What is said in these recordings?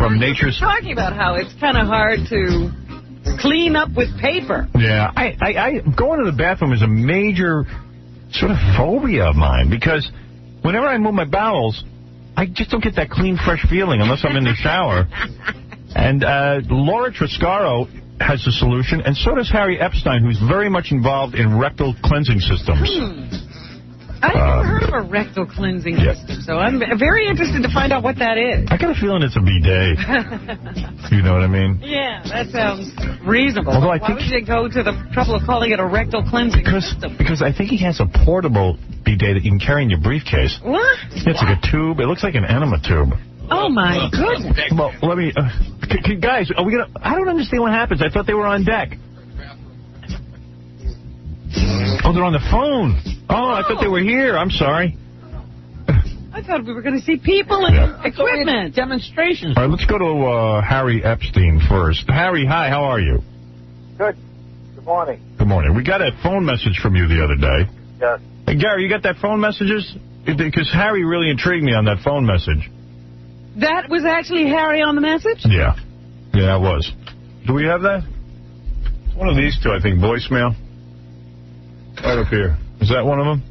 from nature's... talking about how it's kind of hard to clean up with paper. Yeah, I going to the bathroom is a major sort of phobia of mine, because whenever I move my bowels, I just don't get that clean, fresh feeling unless I'm in the shower. And Laura Triscaro has the solution, and so does Harry Epstein, who's very much involved in rectal cleansing systems. I've never heard of a rectal cleansing system, so I'm very interested to find out what that is. I got a feeling it's a bidet. You know what I mean? Yeah, that sounds reasonable. Although Why would you go to the trouble of calling it a rectal cleansing system? Because I think he has a portable bidet that you can carry in your briefcase. What? It's like a tube. It looks like an enema tube. Oh, my goodness. Well, let me... guys, are we gonna... I don't understand what happens. I thought they were on deck. Oh, they're on the phone. Oh, I thought they were here. I'm sorry. I thought we were going to see people and equipment. Demonstrations. All right, let's go to Harry Epstein first. Harry, hi, how are you? Good. Good morning. Good morning. We got a phone message from you the other day. Yes. Hey, Gary, you got that phone messages? Because Harry really intrigued me on that phone message. That was actually Harry on the message? Yeah. Yeah, it was. Do we have that? It's one of these two, I think. Voicemail. Right up here. Is that one of them?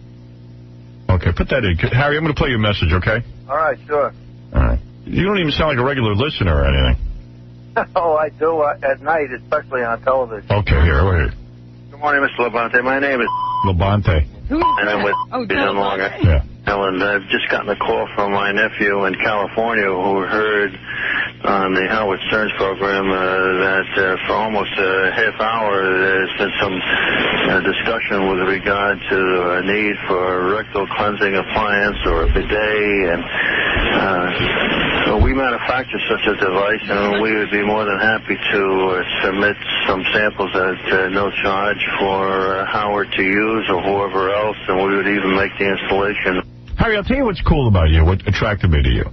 Okay, put that in. Harry, I'm going to play you a message, okay? All right, sure. All right. You don't even sound like a regular listener or anything. Oh, I do at night, especially on television. Okay, here, wait. Good morning, Mr. Labonte. My name is... Labonte. And I'm with no longer. Yeah. Ellen, I've just gotten a call from my nephew in California who heard on the Howard Stern's program that for almost a half hour there's been some discussion with regard to a need for a rectal cleansing appliance or a bidet, and we manufacture such a device, and we would be more than happy to submit some samples at no charge for Howard to use or whoever else, and we would even make the installation. Harry, I'll tell you what's cool about you, what attracted me to you.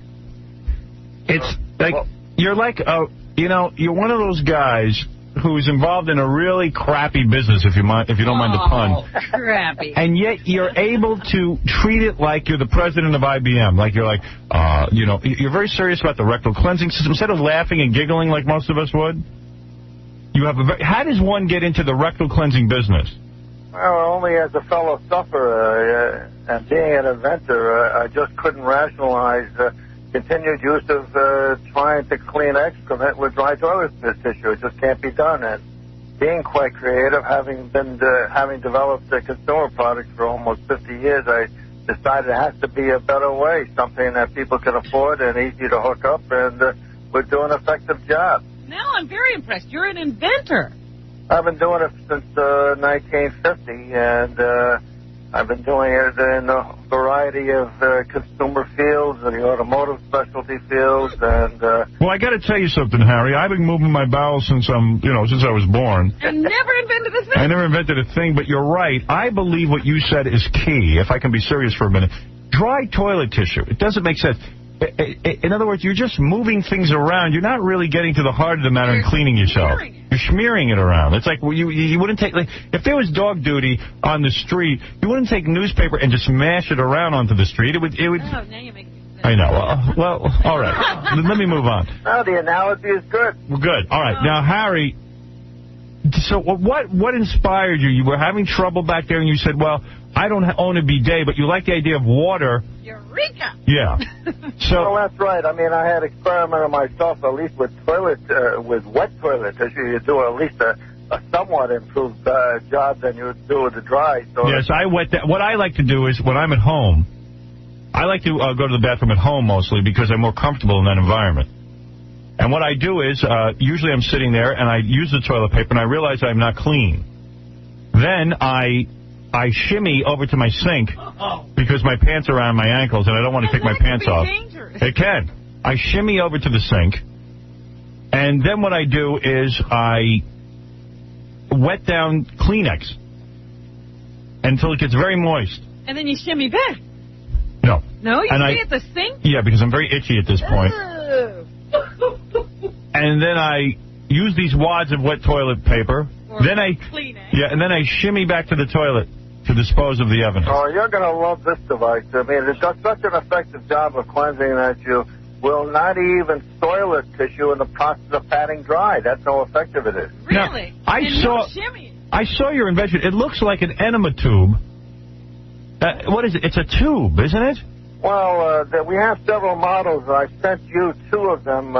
It's like, you're like, you're one of those guys who's involved in a really crappy business, if you don't mind the pun. Crappy. And yet you're able to treat it like you're the president of IBM. Like you're like, you're very serious about the rectal cleansing system. Instead of laughing and giggling like most of us would, you have how does one get into the rectal cleansing business? Well, only as a fellow sufferer and being an inventor, I just couldn't rationalize continued use of trying to clean excrement with dry toilet tissue. It just can't be done. And being quite creative, having developed a consumer product for almost 50 years, I decided it has to be a better way, something that people can afford and easy to hook up, and would do an effective job. Now I'm very impressed. You're an inventor. I've been doing it since 1950, and I've been doing it in a variety of consumer fields and the automotive specialty fields. And well, I got to tell you something, Harry. I've been moving my bowels since I was born. And never invented a thing. I never invented a thing, but you're right. I believe what you said is key. If I can be serious for a minute, dry toilet tissue. It doesn't make sense. In other words, you're just moving things around. You're not really getting to the heart of the matter and cleaning yourself. You're smearing it around. It's like you wouldn't take, like, if there was dog duty on the street, you wouldn't take newspaper and just smash it around onto the street. It would. Oh, now you're making sense. I know. Well, all right. Let me move on. No, the analogy is good. Well, good. All right. Now, Harry, so what inspired you? You were having trouble back there, and you said, well, I don't own a bidet, but you like the idea of water. Eureka! Yeah. So, well, that's right. I mean, I had experimented myself, at least with wet toilet tissue. You do at least a somewhat improved job than you would do with the dry. So yes, I wet that. What I like to do is, when I'm at home, I like to go to the bathroom at home mostly because I'm more comfortable in that environment. And what I do is, usually I'm sitting there and I use the toilet paper and I realize I'm not clean. Then I shimmy over to my sink because my pants are around my ankles and I don't want to take my pants off. Dangerous. It can. I shimmy over to the sink, and then what I do is I wet down Kleenex until it gets very moist. And then you shimmy back. No. No? You stay at the sink? Yeah, because I'm very itchy at this point. And then I use these wads of wet toilet paper. Then I shimmy back to the toilet to dispose of the evidence. Oh, you're going to love this device. I mean, it does such an effective job of cleansing that you will not even toilet tissue in the process of patting dry. That's how effective it is. Really? Now, I saw your invention. It looks like an enema tube. What is it? It's a tube, isn't it? Well, we have several models. I sent you 2 of them.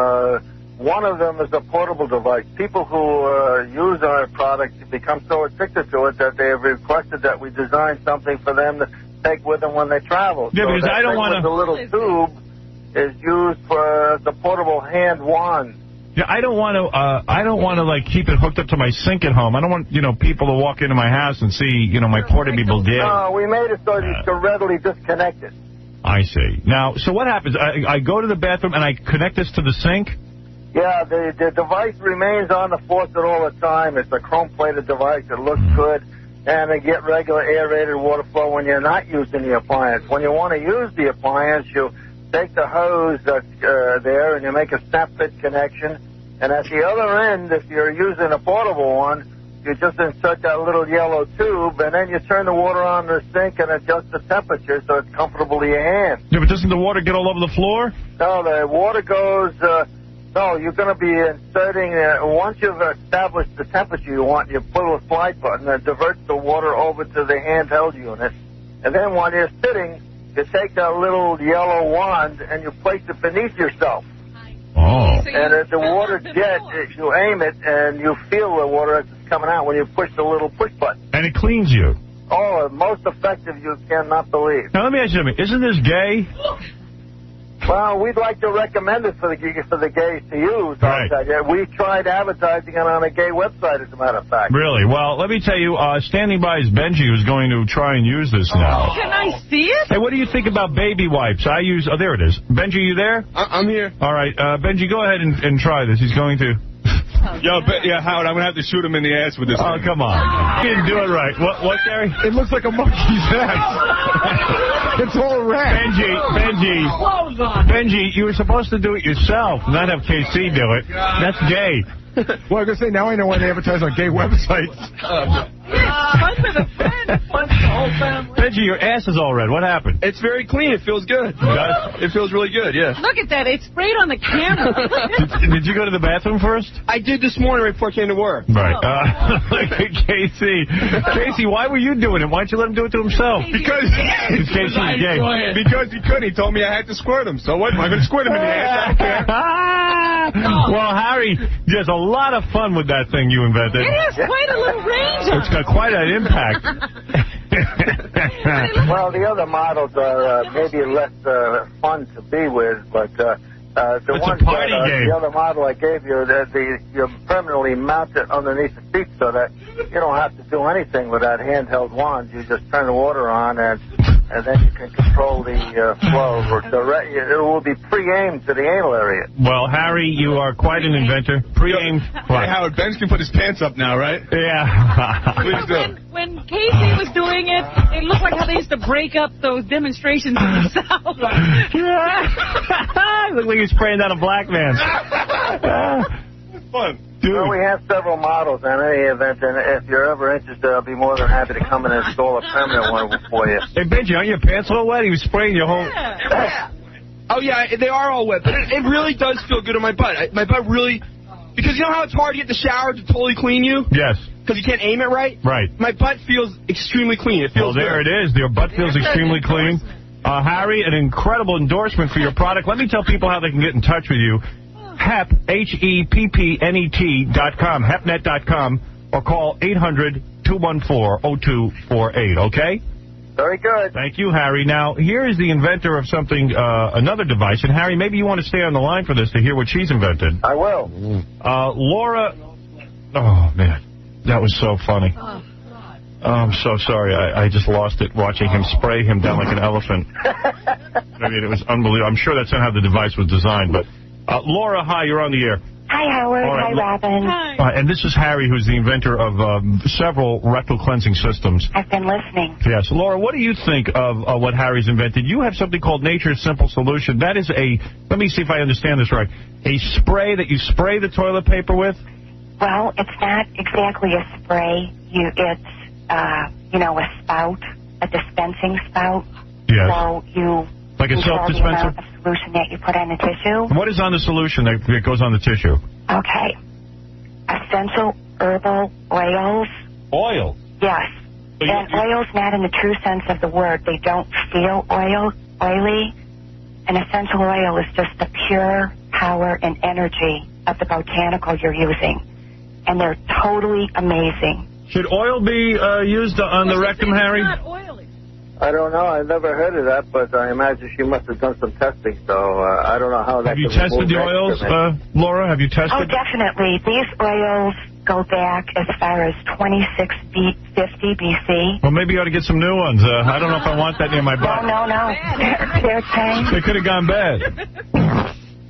One of them is a portable device. People who use our product become so addicted to it that they have requested that we design something for them to take with them when they travel. Yeah, because I don't want to... The little tube is used for the portable hand wand. Yeah, I don't want to like keep it hooked up to my sink at home. I don't want people to walk into my house and see my portable dick. No, we made it so you can readily disconnect it. I see. Now, so what happens? I go to the bathroom and I connect this to the sink. Yeah, the device remains on the faucet all the time. It's a chrome-plated device. It looks good, and they get regular aerated water flow when you're not using the appliance. When you want to use the appliance, you take the hose that's there and you make a snap-fit connection. And at the other end, if you're using a portable one, you just insert that little yellow tube, and then you turn the water on the sink and adjust the temperature so it's comfortable to your hand. Yeah, but doesn't the water get all over the floor? No, the water goes... No, you're going to be inserting, once you've established the temperature you want, you put a slide button that diverts the water over to the handheld unit. And then while you're sitting, you take that little yellow wand and you place it beneath yourself. Oh. And at the water jet, you aim it and you feel the water as it's coming out when you push the little push button. And it cleans you. Oh, most effective you cannot believe. Now, let me ask you something. Isn't this gay? Well, we'd like to recommend it for the gays to use. Right. We tried advertising it on a gay website, as a matter of fact. Really? Well, let me tell you, standing by is Benji, who's going to try and use this now. Can I see it? Hey, what do you think about baby wipes? I use... Oh, there it is. Benji, you there? I'm here. All right. Benji, go ahead and try this. He's going to... Yeah, Howard, I'm going to have to shoot him in the ass with this Oh, come on. You didn't do it right. What, Gary? It looks like a monkey's ass. It's all red. Benji, you were supposed to do it yourself, not have KC do it. That's gay. Well, I was going to say, now I know why they advertise on gay websites. Fun with a friend, fun with the whole family. Benji, your ass is all red. What happened? It's very clean. It feels good. It feels really good, yeah. Look at that. It's sprayed on the camera. Did you go to the bathroom first? I did this morning right before I came to work. Right. Casey, why were you doing it? Why don't you let him do it to himself? Because Casey's gay. Because he couldn't. He told me I had to squirt him. So what? Am I going to squirt him in the ass? I don't care. Well, Harry, there's a lot of fun with that thing you invented. It has quite a little range on it. It's got quite an impact. Well, the other models are maybe less fun to be with, but the other model I gave you, you permanently mount it underneath the seat so that you don't have to do anything with that handheld wand. You just turn the water on and then you can control the flow. It will be pre-aimed to the anal area. Well, Harry, you are quite an inventor. Pre-aimed. Hey, Howard, Ben can put his pants up now, right? Yeah. Please do. When Casey was doing it, it looked like how they used to break up those demonstrations in the South. It looked like he was spraying down a black man. It's fun. Dude. Well, we have several models in any event, and if you're ever interested, I'll be more than happy to come and install a permanent one for you. Hey, Benji, aren't your pants all wet? He was spraying your whole... Yeah. Oh, yeah, they are all wet, but it really does feel good on my butt. My butt really... Because you know how it's hard to get the shower to totally clean you? Yes. Because you can't aim it right? Right. My butt feels extremely clean. It feels there it is. Your butt feels extremely clean. Harry, an incredible endorsement for your product. Let me tell people how they can get in touch with you. HEP, HEPPNET.com, HEPNet.com, or call 800-214-0248, okay? Very good. Thank you, Harry. Now, here is the inventor of something, another device. And, Harry, maybe you want to stay on the line for this to hear what she's invented. I will. Laura... Oh, man. That was so funny. Oh, I'm so sorry. I just lost it watching him spray him down like an elephant. I mean, it was unbelievable. I'm sure that's not how the device was designed, but... Laura, hi, you're on the air. Hi, Howard. Right. Hi, Robin. Hi. And this is Harry, who's the inventor of several rectal cleansing systems. I've been listening. Yes. Laura, what do you think of what Harry's invented? You have something called Nature's Simple Solution. That is let me see if I understand this right, a spray that you spray the toilet paper with? Well, it's not exactly a spray. It's, a spout, a dispensing spout. Yes. So you... Like a soap control the dispenser? amount of solution that you put on the tissue. What is on the solution that goes on the tissue? Okay. Essential herbal oils. Oil? Yes. And oils not in the true sense of the word. They don't feel oily. An essential oil is just the pure power and energy of the botanical you're using. And they're totally amazing. Should oil be used on the rectum, Harry? It's not oily. I don't know. I've never heard of that, but I imagine she must have done some testing, so I don't know how that. Have you tested the oils, Laura? Have you tested? Oh, definitely. These oils go back as far as 2650 BC. Well, maybe you ought to get some new ones. I don't know if I want that near my butt. No. They're time. They could have gone bad.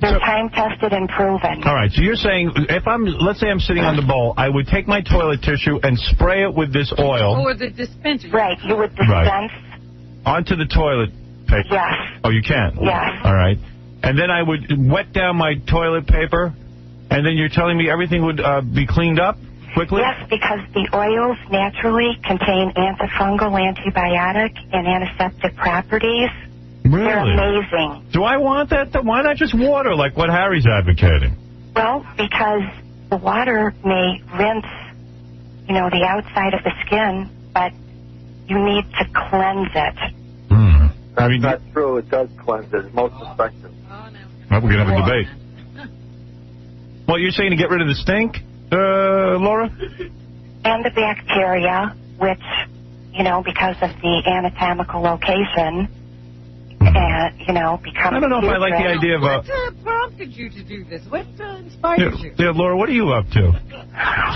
They're time-tested and proven. All right, so you're saying let's say I'm sitting on the bowl, I would take my toilet tissue and spray it with this oil. Or the dispenser. Right, you would dispense. Onto the toilet paper. Yes. Oh, you can? Yes. All right. And then I would wet down my toilet paper, and then you're telling me everything would be cleaned up quickly? Yes, because the oils naturally contain antifungal, antibiotic, and antiseptic properties. Really? They're amazing. Do I want that? Why not just water, like what Harry's advocating? Well, because the water may rinse, the outside of the skin, but you need to cleanse it. That's not true. It does cleanse it. It's most effective. Oh, no. Well, we're going to have a debate. Well, you're saying to get rid of the stink, Laura? And the bacteria, which, because of the anatomical location, become... I don't know if I like the idea of... What prompted you to do this? What inspired you? Yeah, Laura, what are you up to?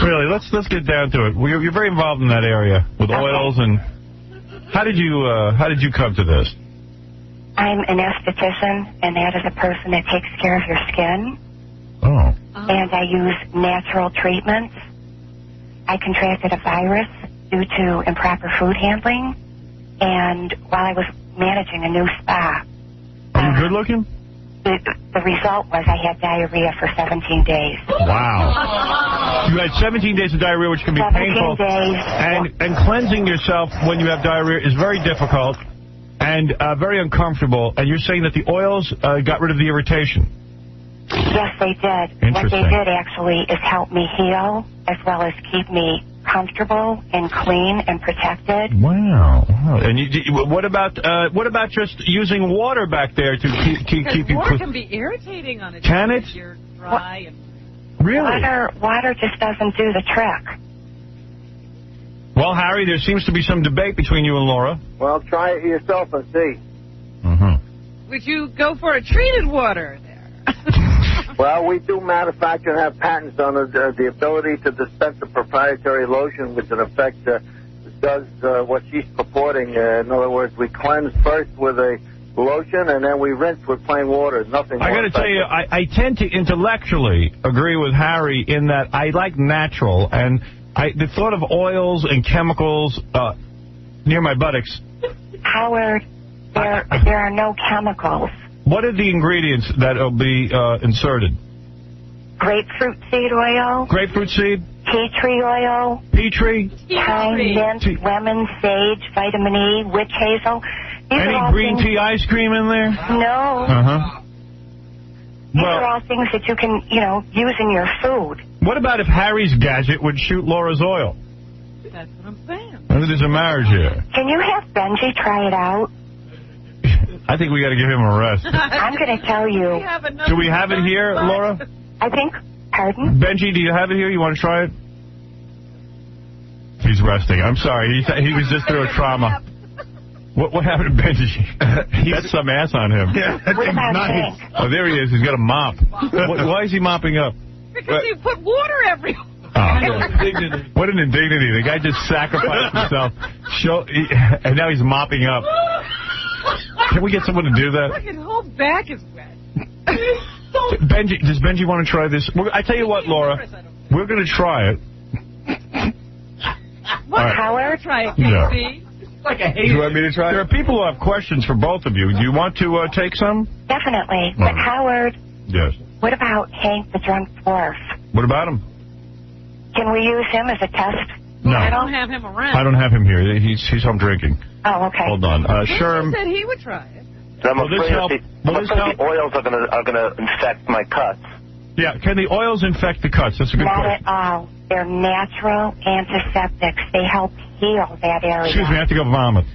Really, let's get down to it. You're very involved in that area with oils and... How did you come to this? I'm an esthetician, and that is a person that takes care of your skin. Oh. And I use natural treatments. I contracted a virus due to improper food handling, and while I was managing a new spa. Are you good looking? The result was I had diarrhea for 17 days. Wow. You had 17 days of diarrhea, which can be 17 painful. days. And cleansing yourself when you have diarrhea is very difficult and very uncomfortable. And you're saying that the oils got rid of the irritation? Yes, they did. What they did, actually, is help me heal as well as keep me comfortable and clean and protected. Wow. And what about just using water back there to keep you clean? Water can be irritating on it. Can it? You're dry and... Really? Water just doesn't do the trick. Well, Harry, there seems to be some debate between you and Laura. Well, try it yourself and see. Would you go for a treated water there? Well, we do manufacture and have patents on the ability to dispense a proprietary lotion, which in effect does what she's purporting. In other words, we cleanse first with a lotion, and then we rinse with plain water. Nothing. I got to tell you, I tend to intellectually agree with Harry in that I like natural, and the thought of oils and chemicals near my buttocks. Howard, there are no chemicals. What are the ingredients that will be inserted? Grapefruit seed oil. Grapefruit seed? Tea tree oil. Tea tree? Thyme, mint, lemon, sage, vitamin E, witch hazel. Any green tea ice cream in there? No. These are all things that you can, use in your food. What about if Harry's gadget would shoot Laura's oil? That's what I'm saying. I think there's a marriage here. Can you have Benji try it out? I think we got to give him a rest. I'm going to tell you. Do we have it here, Laura? I think. Pardon? Benji, do you have it here? You want to try it? He's resting. I'm sorry. He was just through a trauma. What happened to Benji? That's some ass on him. Yeah, what about nice. Oh, there he is. He's got a mop. Why is he mopping up? Because you put water everywhere. What an indignity. The guy just sacrificed himself. And now he's mopping up. Can we get someone to do that? Look, his whole back is wet. Benji, does Benji want to try this? I tell you what, Laura, we're going to try it. What? Right. Howard? Try it, Yeah. Casey. Like a hater. You want me to try it? There are people who have questions for both of you. Do you want to take some? Definitely. But Howard, yes. What about Hank the Drunk Dwarf? What about him? Can we use him as a test? No. I don't have him around. I don't have him here. He's home drinking. Oh, okay. Hold on. Sherm. He said he would try it. I'm afraid the oils are gonna infect my cuts. Yeah, can the oils infect the cuts? That's a good question. Not at all. They're natural antiseptics. They help heal that area. Excuse me, I have to go vomit.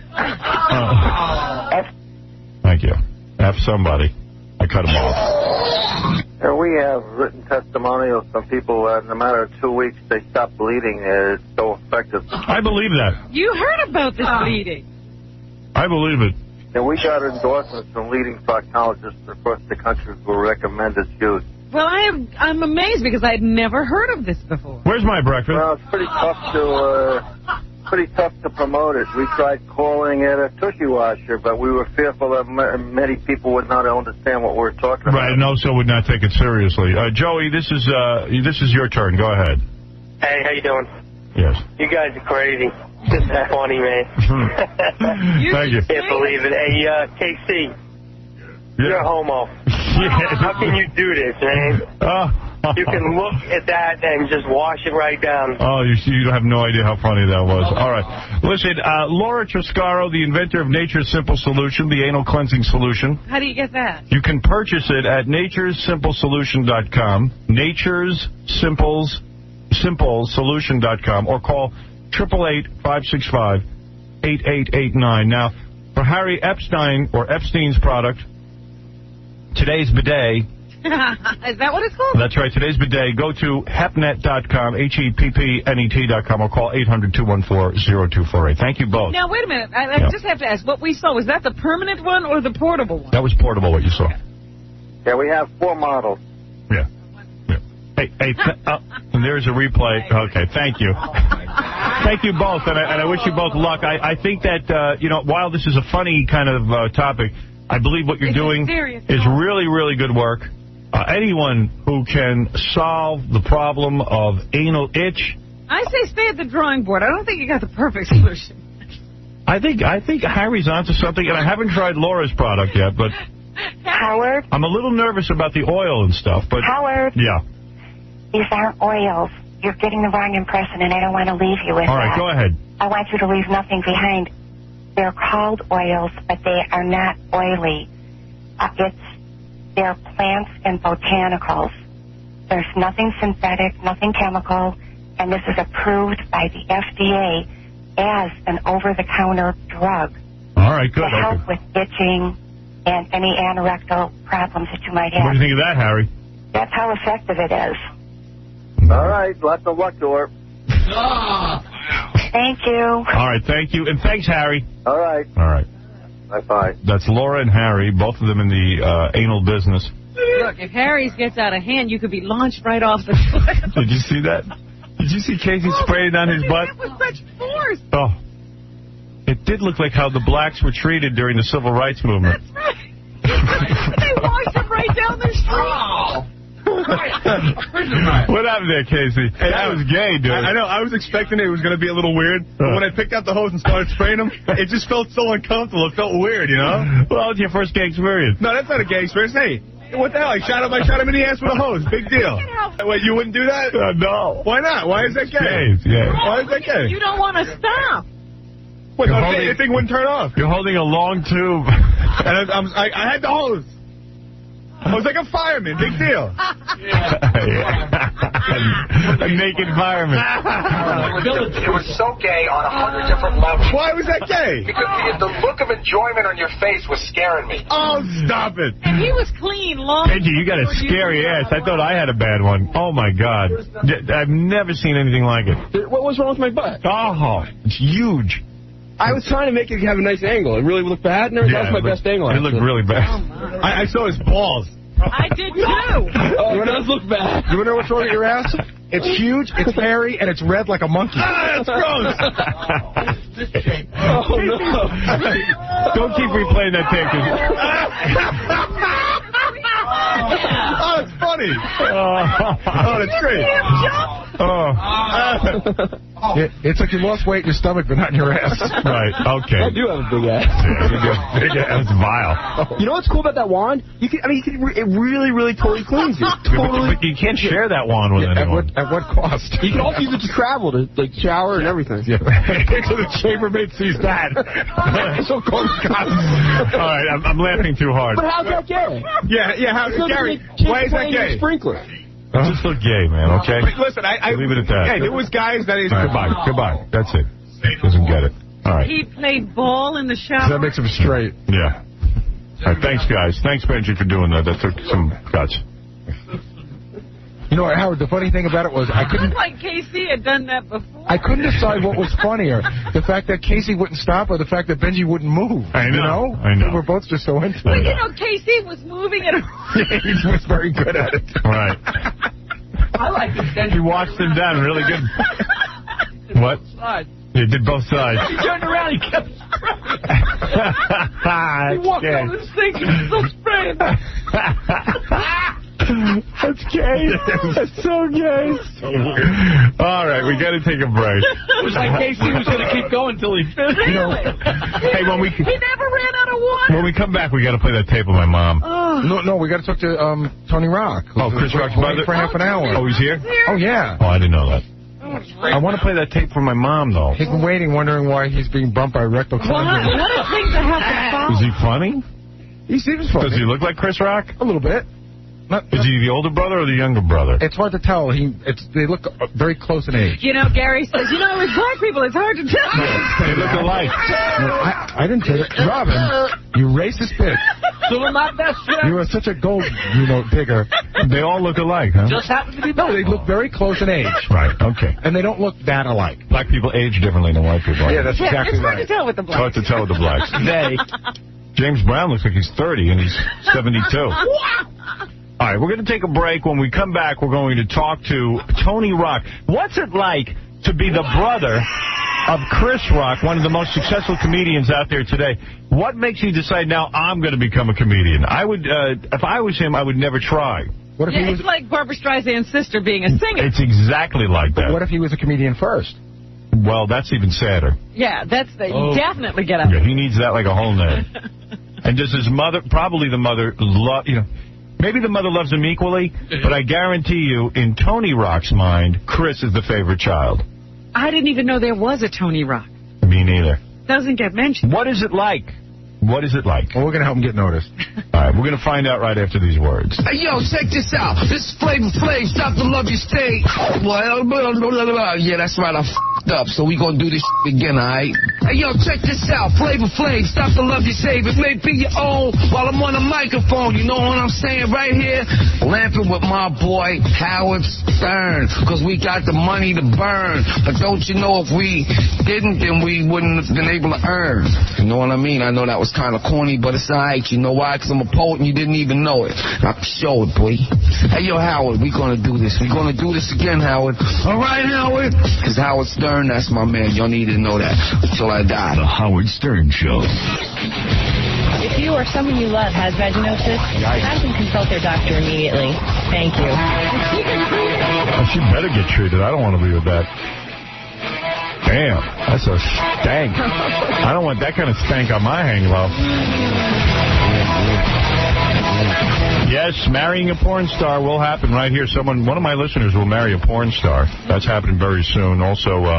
Thank you. Have somebody. I cut them off. We have written testimonials from people, in a matter of 2 weeks, they stop bleeding. It's so effective. I believe that. You heard about this bleeding. I believe it. And we got endorsements from leading proctologists across the country who recommend its use. Well, I'm amazed because I had never heard of this before. Where's my breakfast? Well, it's pretty tough to promote it. We tried calling it a tushy washer, but we were fearful that many people would not understand what we're talking about. Right, and also would not take it seriously. Joey, this is your turn. Go ahead. Hey, how you doing? Yes. You guys are crazy. This is funny, man. Thank you. Can't believe it. Hey, KC, you're a homo. How can you do this, man? You can look at that and just wash it right down. Oh, you have no idea how funny that was. All right. Listen, Laura Triscaro, the inventor of Nature's Simple Solution, the anal cleansing solution. How do you get that? You can purchase it at naturesimplesolution.com, naturesimplesolution.com, or call 888-565-8889. Now, for Harry Epstein or Epstein's product, Today's Bidet. Is that what it's called? That's right. Today's Bidet. Go to hepnet.com, HEPPNET.com, or call 800-214-0248. Thank you both. Now, wait a minute. I just have to ask, what we saw, was that the permanent one or the portable one? That was portable, what you saw. Yeah, we have 4 models. Yeah. Hey, and there's a replay. Okay, thank you. Thank you both, and I wish you both luck. I think that, while this is a funny kind of topic, I believe what you're doing is really, really good work. Anyone who can solve the problem of anal itch. I say stay at the drawing board. I don't think you got the perfect solution. I think Harry's onto something, and I haven't tried Laura's product yet, but Howard? I'm a little nervous about the oil and stuff. But Howard? Yeah. These aren't oils. You're getting the wrong impression, and I don't want to leave you with that. All right, go ahead. I want you to leave nothing behind. They're called oils, but they are not oily. They're plants and botanicals. There's nothing synthetic, nothing chemical, and this is approved by the FDA as an over-the-counter drug. All right, good. To help with itching and any anorectal problems that you might have. What do you think of that, Harry? That's how effective it is. All right, lots of luck to her. Thank you. All right, thank you. And thanks, Harry. All right. All right. Bye-bye. That's Laura and Harry, both of them in the anal business. Look, if Harry's gets out of hand, you could be launched right off the cliff. Did you see that? Did you see Casey spraying on his butt? That was such force. Oh. It did look like how the blacks were treated during the Civil Rights Movement. That's right. They washed him right down the street. What happened there, Casey? Hey, that was gay, dude. I know. I was expecting it was going to be a little weird. But when I picked up the hose and started spraying them, it just felt so uncomfortable. It felt weird, you know? Well, it's your first gay experience. No, that's not a gay experience. Hey, what the hell? I shot him in the ass with a hose. Big deal. Wait, you wouldn't do that? No. Why not? Why is that gay? Yeah. Why is that gay? You don't want to stop. Wait, the thing wouldn't turn off. You're holding a long tube. And I had the hose. I was like a fireman. Big deal. A naked fireman. It was so gay on 100 different levels. Why was that gay? Because the look of enjoyment on your face was scaring me. Oh, stop it. And he was clean long. Benji, you got a scary ass. I thought I had a bad one. Oh, my God. I've never seen anything like it. What was wrong with my butt? Oh, it's huge. I was trying to make it have a nice angle. It really looked bad, and that was my best angle. It looked really bad. Oh, I saw his balls. I did too. Oh, it does look bad. You want to know what's wrong with your ass? It's huge, it's hairy, and it's red like a monkey. Ah, that's gross. Oh, no. Don't keep replaying that tape. Oh, it's funny. Oh, that's great. It's like you lost weight in your stomach, but not in your ass. Right, okay. I do have a big ass. Yeah, you do. Big ass. It's vile. You know what's cool about that wand? It really, really totally cleans you. But you can't share that wand with anyone. At what cost? You can also use it to travel, to like shower and everything. Yeah. So the chambermaid sees that. So close cost. All right, I'm laughing too hard. But how's that gay? Yeah, how's it, Gary? Why is that gay? Sprinkler. Just look gay, man, okay? But listen, I leave it at that. Hey, there was guys that is... Goodbye. That's it. Doesn't get it. All right. He played ball in the shower. That makes him straight. Yeah. All right, thanks, guys. Thanks, Benji, for doing that. That took some guts. You know, Howard, the funny thing about it was I couldn't... like Casey had done that before. I couldn't decide what was funnier. The fact that Casey wouldn't stop or the fact that Benji wouldn't move. I know. You know? I know. We're both just so into But it. you know, Casey was moving it around. He was very good at it. Right. I like this. He watched them down really good. What? He did both sides. He turned around, he kept spraying. He walked down the sink and was still spraying. That's gay. That's so gay. So weird. All right, we got to take a break. It was like Casey was going to keep going until he finished. Really? Hey, when we... He never ran out of water. When we come back, we got to play that tape with my mom. No, we got to talk to Tony Rock. Oh, Chris Rock's brother? For half an hour. Oh, he's here? Oh, yeah. Oh, I didn't know that. I want to play that tape for my mom, though. He's been waiting, wondering why he's being bumped by rectal cleansing. What a thing to have to follow. Is he funny? He seems funny. Does he look like Chris Rock? A little bit. Is he the older brother or the younger brother? It's hard to tell. They look very close in age. You know, Gary says, with black people, it's hard to tell. They look alike. No, I didn't say that. Robin, you racist bitch. So we're not best friends. You are such a gold, digger. They all look alike, huh? Just happen to be No, they look very close in age. Right, okay. And they don't look that alike. Black people age differently than white people. Yeah, that's exactly it's hard right. to tell with the blacks. Hard to tell with the blacks. James Brown looks like he's 30 and he's 72. All right, we're going to take a break. When we come back, we're going to talk to Tony Rock. What's it like to be the brother of Chris Rock, one of the most successful comedians out there today? What makes you decide now I'm going to become a comedian? I would, if I was him, I would never try. What if he was? It's like Barbra Streisand's sister being a singer. It's exactly like that. What if he was a comedian first? Well, that's even sadder. Yeah, you definitely get out. Yeah, he needs that like a whole name. And does his mother, probably the mother, maybe the mother loves him equally, but I guarantee you, in Tony Rock's mind, Chris is the favorite child. I didn't even know there was a Tony Rock. Me neither. Doesn't get mentioned. What is it like? What is it like? Well, we're going to help him get noticed. All right, we're going to find out right after these words. Hey, yo, check this out. This is Flavor Flav. Stop the love you stay. Yeah, that's right. I f***ed up, so we going to do this again, all right? Hey, yo, check this out. Flavor Flav. Stop the love you save. It may be your own while I'm on the microphone. You know what I'm saying right here? Lamping with my boy, Howard Stern, because we got the money to burn. But don't you know if we didn't, then we wouldn't have been able to earn. You know what I mean? I know that was kind of corny, but it's all right. You know why? Because I'm a poet and you didn't even know it. I can show it, boy. Hey, yo, Howard, we going to do this. We going to do this again, Howard. All right, Howard? Because Howard Stern, that's my man. Y'all need to know that until I die. The Howard Stern Show. If you or someone you love has vaginosis, have them consult their doctor immediately. Thank you. Oh, she better get treated. I don't want to be with that. Damn, that's a stank. I don't want that kind of stank on my hang low. Yes, marrying a porn star will happen right here. One of my listeners will marry a porn star. That's happening very soon. Also,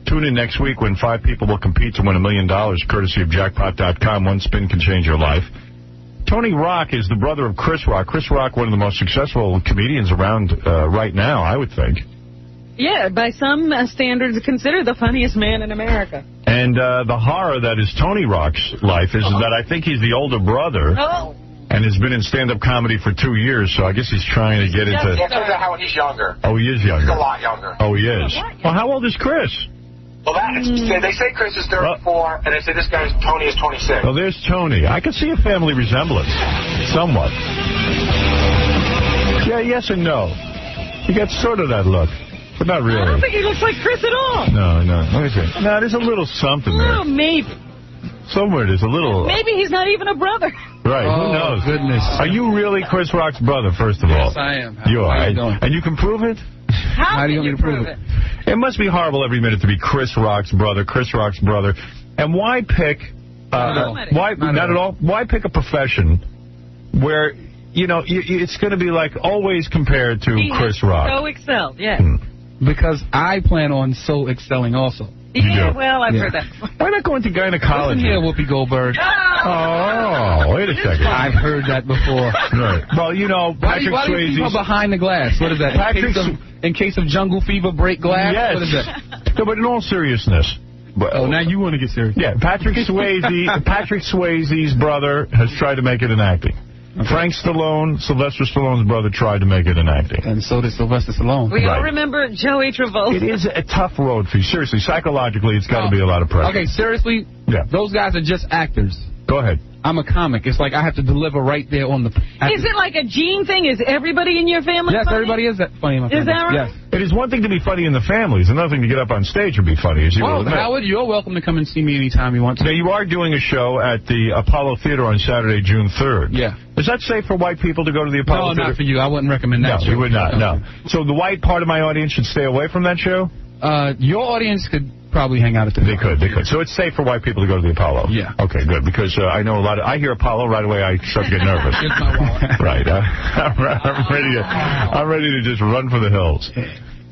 tune in next week when 5 people will compete to win $1 million, courtesy of jackpot.com. One spin can change your life. Tony Rock is the brother of Chris Rock. Chris Rock, one of the most successful comedians around right now, I would think. Yeah, by some standards, considered the funniest man in America. And the horror that is Tony Rock's life is that I think he's the older brother and has been in stand-up comedy for 2 years, so I guess he's trying to get into... Yeah, turns out how he's younger. Oh, he is younger. He's a lot younger. Oh, he is. Well, how old is Chris? Well, they say Chris is 34, and they say this guy, Tony, is 26. Oh, there's Tony. I can see a family resemblance, somewhat. Yeah, yes and no. You got sort of that look. But not really. I don't think he looks like Chris at all. No. Let me see. No, there's a little something there. Maybe. Somewhere there's a little... Maybe he's not even a brother. Right, who knows? Goodness. Are you really Chris Rock's brother, first of all? Yes, I am. You are. How you doing? And you can prove it? How do you want me to prove it? It must be horrible every minute to be Chris Rock's brother, And why pick... why not at all? Why pick a profession where, you know, it's going to be like always compared to Chris Rock? So excelled, yes. Because I plan on so excelling also. Yeah, well, I've heard that before. Why not go into gynecology? Listen here, Whoopi Goldberg. Oh, wait a second. I've heard that before. Right. Well, you know, Patrick Why do you keep her behind the glass? What is that? In case of jungle fever, break glass? Yes. What is that? No, but in all seriousness. Oh, now you want to get serious. Yeah, Patrick Swayze's brother has tried to make it in acting. Okay. Frank Stallone, Sylvester Stallone's brother, tried to make it in acting. And so did Sylvester Stallone. We all remember Joey Travolta. It is a tough road for you. Seriously, psychologically, it's got to be a lot of pressure. Okay, seriously? Yeah. Those guys are just actors. Go ahead. I'm a comic. It's like I have to deliver right there on the... Is it like a gene thing? Is everybody in your family Yes, funny? everybody is funny in my family. Is that right? Yes. It is one thing to be funny in the family. It's another thing to get up on stage and be funny. As you well, Howard, you're welcome to come and see me anytime you want to. Now, you are doing a show at the Apollo Theater on Saturday, June 3rd. Yeah. Is that safe for white people to go to the Apollo Theater? No, not for you. I wouldn't recommend that. No, you would not, no. So the white part of my audience should stay away from that show? Your audience could probably hang out at the They could. So it's safe for white people to go to the Apollo? Yeah. Okay, good, because I know I hear Apollo, right away I start to get nervous. It's my wallet. Right. I'm ready to just run for the hills.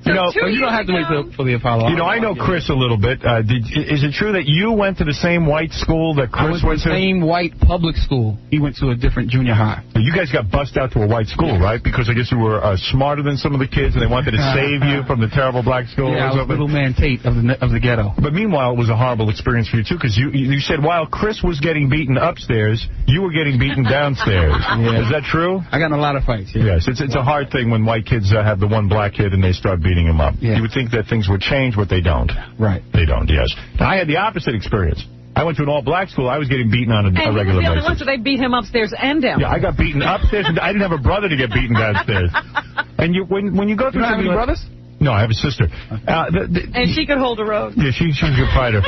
You know, you don't have to wait for the Apollo. You know, I know Chris a little bit. Is it true that you went to the same white school that Chris went to? The same white public school. He went to a different junior high. You guys got bussed out to a white school, right? Because I guess you were smarter than some of the kids, and they wanted to save you from the terrible black school. Yeah, I was little man Tate of the ghetto. But meanwhile, it was a horrible experience for you, too, because you said while Chris was getting beaten upstairs, you were getting beaten downstairs. Yeah. Is that true? I got in a lot of fights, yeah. Yes, it's a hard thing when white kids have the one black kid and they start beating him up. Yeah. You would think that things would change, but they don't. Right. They don't, yes. Now, I had the opposite experience. I went to an all-black school. I was getting beaten on a regular basis. And so they beat him upstairs and down. Yeah, I got beaten upstairs. And I didn't have a brother to get beaten downstairs. And when you go through... You don't have any brothers? No, I have a sister. And she could hold a road. Yeah, she's a good fighter.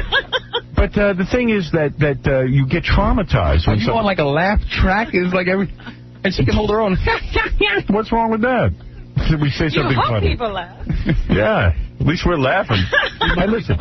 But the thing is that you get traumatized. Are you on like a laugh track? It's like every... And she can hold her own. What's wrong with that? We say something funny. People laugh. Yeah, at least we're laughing. Hey, listen.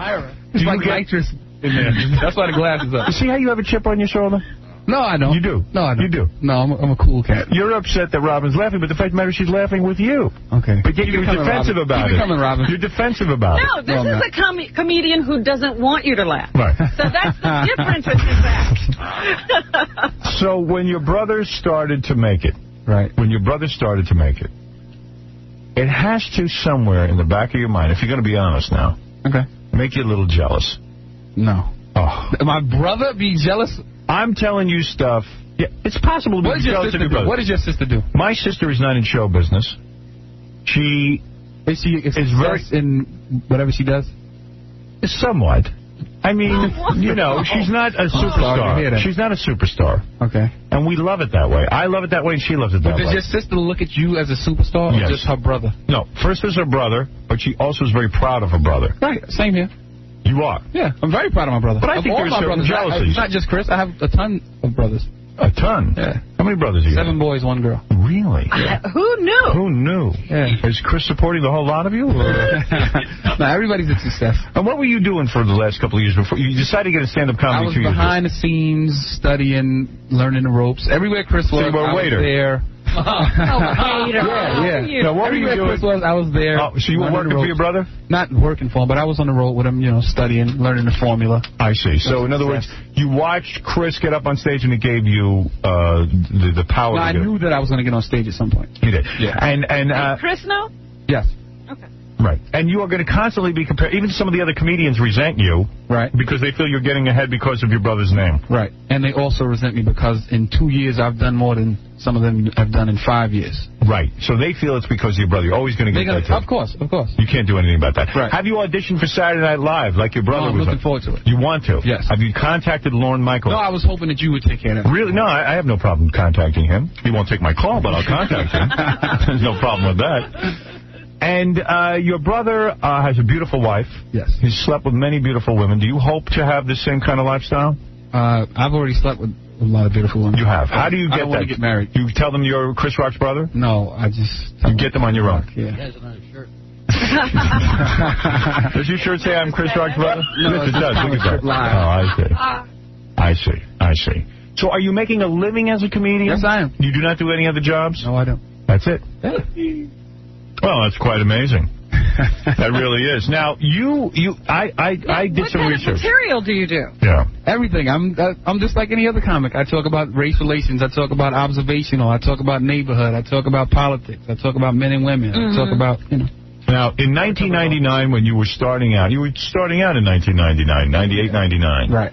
It's like nitrous in there. That's why the glass is up. You see how you have a chip on your shoulder? No, I don't. You do? No, I don't. You do? No, I'm a cool cat. You're upset that Robin's laughing, but the fact of the matter is she's laughing with you. Okay. But yet you're defensive about it. Robin. You're defensive about it. No, this is a comedian who doesn't want you to laugh. Right. So that's the difference with his act. So when your brother started to make it, it has to somewhere in the back of your mind, if you're going to be honest now, make you a little jealous. No. Oh. My brother be jealous? I'm telling you stuff. Yeah, it's possible to be jealous of your brother. What does your sister do? My sister is not in show business. She is very in whatever she does? Somewhat. I mean, you know, she's not a superstar. She's not a superstar. Okay. And we love it that way. I love it that way, and she loves it that way. But does your sister look at you as a superstar, or just her brother? No. First is her brother, but she also is very proud of her brother. Right. Same here. You are? Yeah. I'm very proud of my brother. But I think there's certain jealousies. It's not just Chris. I have a ton of brothers. A ton? Yeah. How many brothers do you have? 7 boys, 1 girl. Really? Yeah. Who knew? Who knew? Yeah. Is Chris supporting the whole lot of you? No, everybody's a success. And what were you doing for the last couple of years before you decided to get a stand-up comedy? I was behind the scenes, studying, learning the ropes. Everywhere Chris was, so you were a waiter. I was there. Yeah. Now, what were you doing? Chris was, I was there. Oh, so you were working for your brother? Not working for him, but I was on the road with him, studying, learning the formula. I see. So, in other words, you watched Chris get up on stage and it gave you the power. No, I knew that I was going to get on stage at some point. You did? Yeah. And did Chris know? Yes. Okay. Right. And you are going to constantly be compared. Even some of the other comedians resent you. Right. Because they feel you're getting ahead because of your brother's name. Right. And they also resent me because in 2 years I've done more than some of them have done in 5 years. Right. So they feel it's because of your brother. You're always going to get that too. Of course. You can't do anything about that. Right. Have you auditioned for Saturday Night Live like your brother was? I'm looking forward to it. You want to? Yes. Have you contacted Lorne Michaels? No, I was hoping that you would take care of that. Really? No, I have no problem contacting him. He won't take my call, but I'll contact him. There's no problem with that. And your brother has a beautiful wife. Yes. He's slept with many beautiful women. Do you hope to have the same kind of lifestyle? I've already slept with a lot of beautiful women. You have. How do you get that? I don't want to get married. You tell them you're Chris Rock's brother? No, I just... You get them on your own? Yeah. He has it on his shirt. Does your shirt say I'm Chris Rock's brother? No, yes, it does. Look at that. Oh, I see. So are you making a living as a comedian? Yes, I am. You do not do any other jobs? No, I don't. That's it? Yeah. Well, that's quite amazing. That really is. Now, I did some research. What material do you do? Yeah. Everything. I'm just like any other comic. I talk about race relations. I talk about observational. I talk about neighborhood. I talk about politics. I talk about men and women. I talk about, Now, in 1999, when you were starting out, in 1999, 98, 99. Right.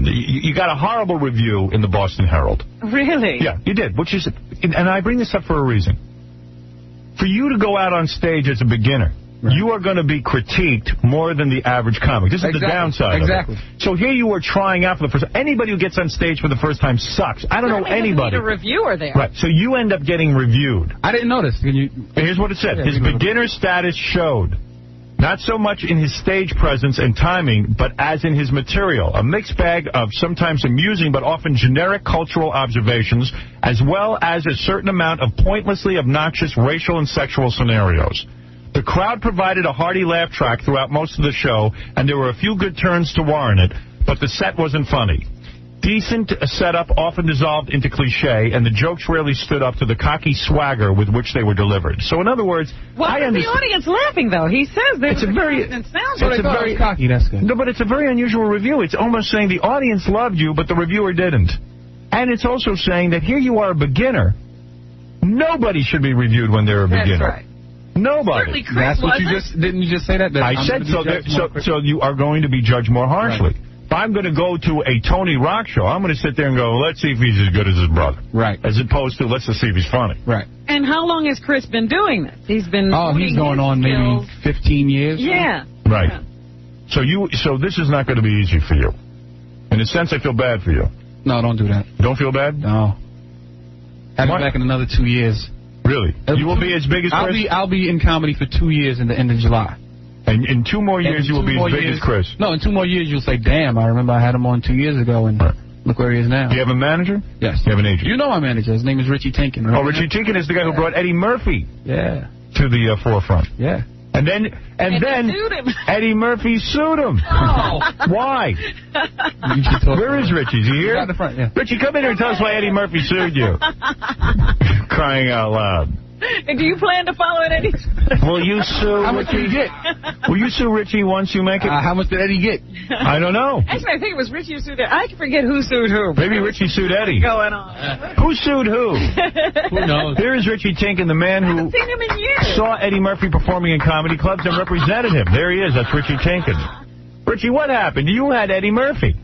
You got a horrible review in the Boston Herald. Really? Yeah, you did. Which is, and I bring this up for a reason. For you to go out on stage as a beginner, you are going to be critiqued more than the average comic. This is the downside of it. So here you were trying out for the first time. Anybody who gets on stage for the first time sucks. I don't know anybody. Need a reviewer there. Right. So you end up getting reviewed. I didn't notice. Here's what it said. His beginner status showed. Not so much in his stage presence and timing, but as in his material. A mixed bag of sometimes amusing but often generic cultural observations, as well as a certain amount of pointlessly obnoxious racial and sexual scenarios. The crowd provided a hearty laugh track throughout most of the show, and there were a few good turns to warrant it, but the set wasn't funny. Decent setup often dissolved into cliche, and the jokes rarely stood up to the cocky swagger with which they were delivered. So, in other words, why is the audience laughing, though? He says there's a very cocky. That's good. No, but it's a very unusual review. It's almost saying the audience loved you, but the reviewer didn't. And it's also saying that here you are a beginner. Nobody should be reviewed when they're a beginner. That's right. Nobody. That's what didn't you just say that? I said so. So you are going to be judged more harshly. Right. If I'm going to go to a Tony Rock show, I'm going to sit there and go, let's see if he's as good as his brother. Right. As opposed to, let's just see if he's funny. Right. And how long has Chris been doing this? He's been he's going on maybe 15 years. Yeah. Right. Yeah. So this is not going to be easy for you. In a sense, I feel bad for you. No, don't do that. Don't feel bad? No. I'll be back in another 2 years. Really? You will be as big as Chris? I'll be in comedy for 2 years in the end of July. And in 2 more years, you will be as big as Chris? No, in 2 more years, you'll say, damn, I remember I had him on 2 years ago, and look where he is now. Do you have a manager? Yes. You have an agent? You know my manager. His name is Richie Tinkin. Right? Oh, Richie Tinkin is the guy who brought Eddie Murphy to the forefront. Yeah. And then Eddie Murphy sued him. Oh. Why? Where is Richie? Is he here? At the front, yeah. Richie, come in here and tell us why Eddie Murphy sued you. Crying out loud. And do you plan to follow it, Eddie? Will you sue? How much did he get? Will you sue Richie once you make it? How much did Eddie get? I don't know. Actually, I think it was Richie who sued Eddie. I forget who sued who. Maybe Richie sued Eddie. Going on. Who sued who? Who knows? Here is Richie Tinkin, the man who seen him in years. Saw Eddie Murphy performing in comedy clubs and represented him. There he is. That's Richie Tinkin. Richie, what happened? You had Eddie Murphy.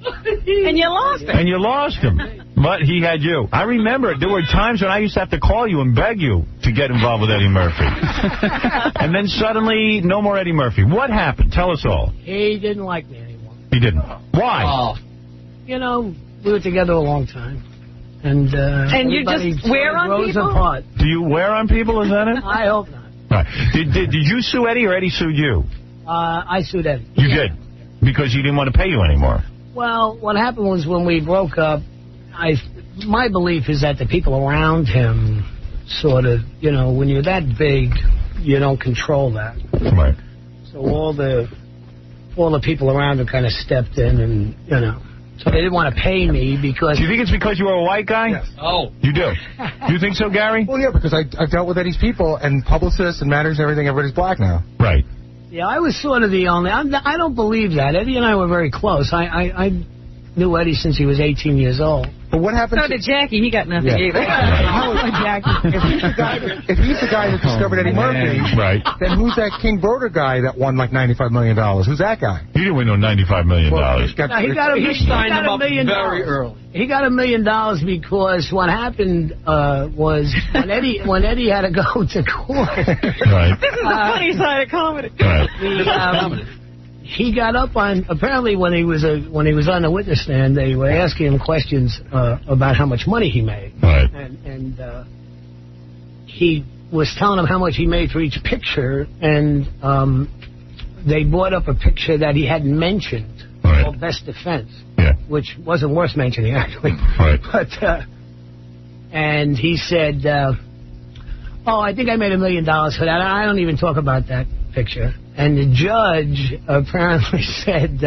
And you lost him. And you lost him. But he had you. I remember there were times when I used to have to call you and beg you to get involved with Eddie Murphy. And then suddenly, no more Eddie Murphy. What happened? Tell us all. He didn't like me anymore. He didn't? Why? Oh. You know, we were together a long time. And you just wear on people? Apart. Do you wear on people? Is that it? I hope not. Right. Did you sue Eddie or Eddie sued you? I sued Eddie. You did? Because he didn't want to pay you anymore. Well, what happened was when we broke up, my belief is that the people around him sort of, you know, when you're that big, you don't control that. Right. So all the people around him kind of stepped in and, you know. So they didn't want to pay me because... Do you think it's because you were a white guy? Yes. Oh. You do? You think so, Gary? Well, yeah, because I've dealt with Eddie's people and publicists and managers and everything. Everybody's black now. Right. Yeah, I was sort of the only... I don't believe that. Eddie and I were very close. I knew Eddie since he was 18 years old. But what happened? So did Jackie. He got nothing either. Jackie. If he's the guy that discovered Eddie Murphy, right? Then who's that King Broder guy that won like $95 million? Who's that guy? He didn't win no $95 million. Well, he got $1 million very early. He got $1 million because what happened was when Eddie had to go to court. Right. This is the funny side of comedy. Right. He got up on, apparently when he was on the witness stand, they were asking him questions about how much money he made. Right. And he was telling them how much he made for each picture, and they brought up a picture that he hadn't mentioned, called Best Defense, which wasn't worth mentioning, actually. Right. But, and he said, Oh, I think I made $1 million for that. I don't even talk about that picture. And the judge apparently said,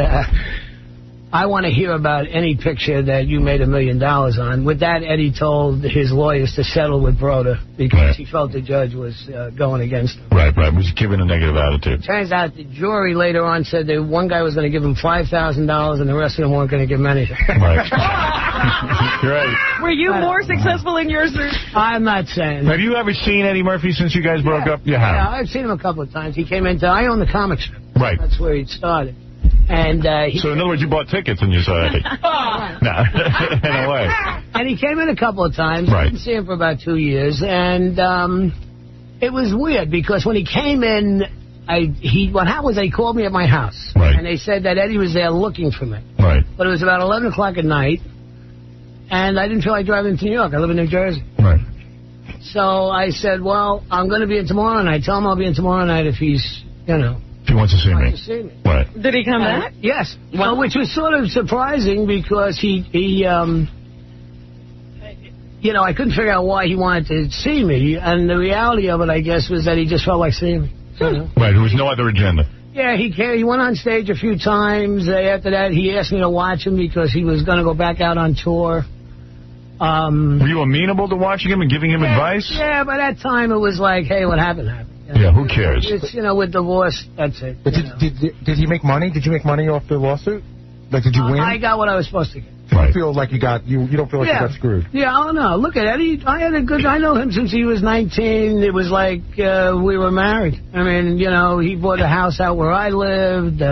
I want to hear about any picture that you made $1 million on. With that, Eddie told his lawyers to settle with Broder because he felt the judge was going against him. Right, was giving a negative attitude. Turns out the jury later on said that one guy was going to give him $5,000 and the rest of them weren't going to give him anything. Right. Right. Were you more successful in your search? I'm not saying. Have you ever seen Eddie Murphy since you guys broke up? You have. Yeah, I've seen him a couple of times. He came into, I own the comic strip. Right. That's where he'd started. And so in other words, you bought tickets and you saw Eddie. No, in a way. And he came in a couple of times. I didn't see him for about 2 years. And it was weird because when he came in, what happened was they called me at my house. Right. And they said that Eddie was there looking for me. Right. But it was about 11 o'clock at night. And I didn't feel like driving to New York. I live in New Jersey. Right. So I said, well, I'm going to be in tomorrow night. Tell him I'll be in tomorrow night if he's, If he wants to see me. Right. Did he come back? Yes. Well, which was sort of surprising because he I couldn't figure out why he wanted to see me. And the reality of it, I guess, was that he just felt like seeing me. Right. There was no other agenda. Yeah, he went on stage a few times. After that, he asked me to watch him because he was going to go back out on tour. Were you amenable to watching him and giving him advice? Yeah, by that time it was like, hey, what happened? Yeah, who cares? It's, with divorce, that's it. But did he make money? Did you make money off the lawsuit? Like, did you win? I got what I was supposed to get. You feel like you don't feel like you got screwed? Yeah, I don't know. Look at Eddie. I know him since he was 19. It was like we were married. I mean, he bought a house out where I lived.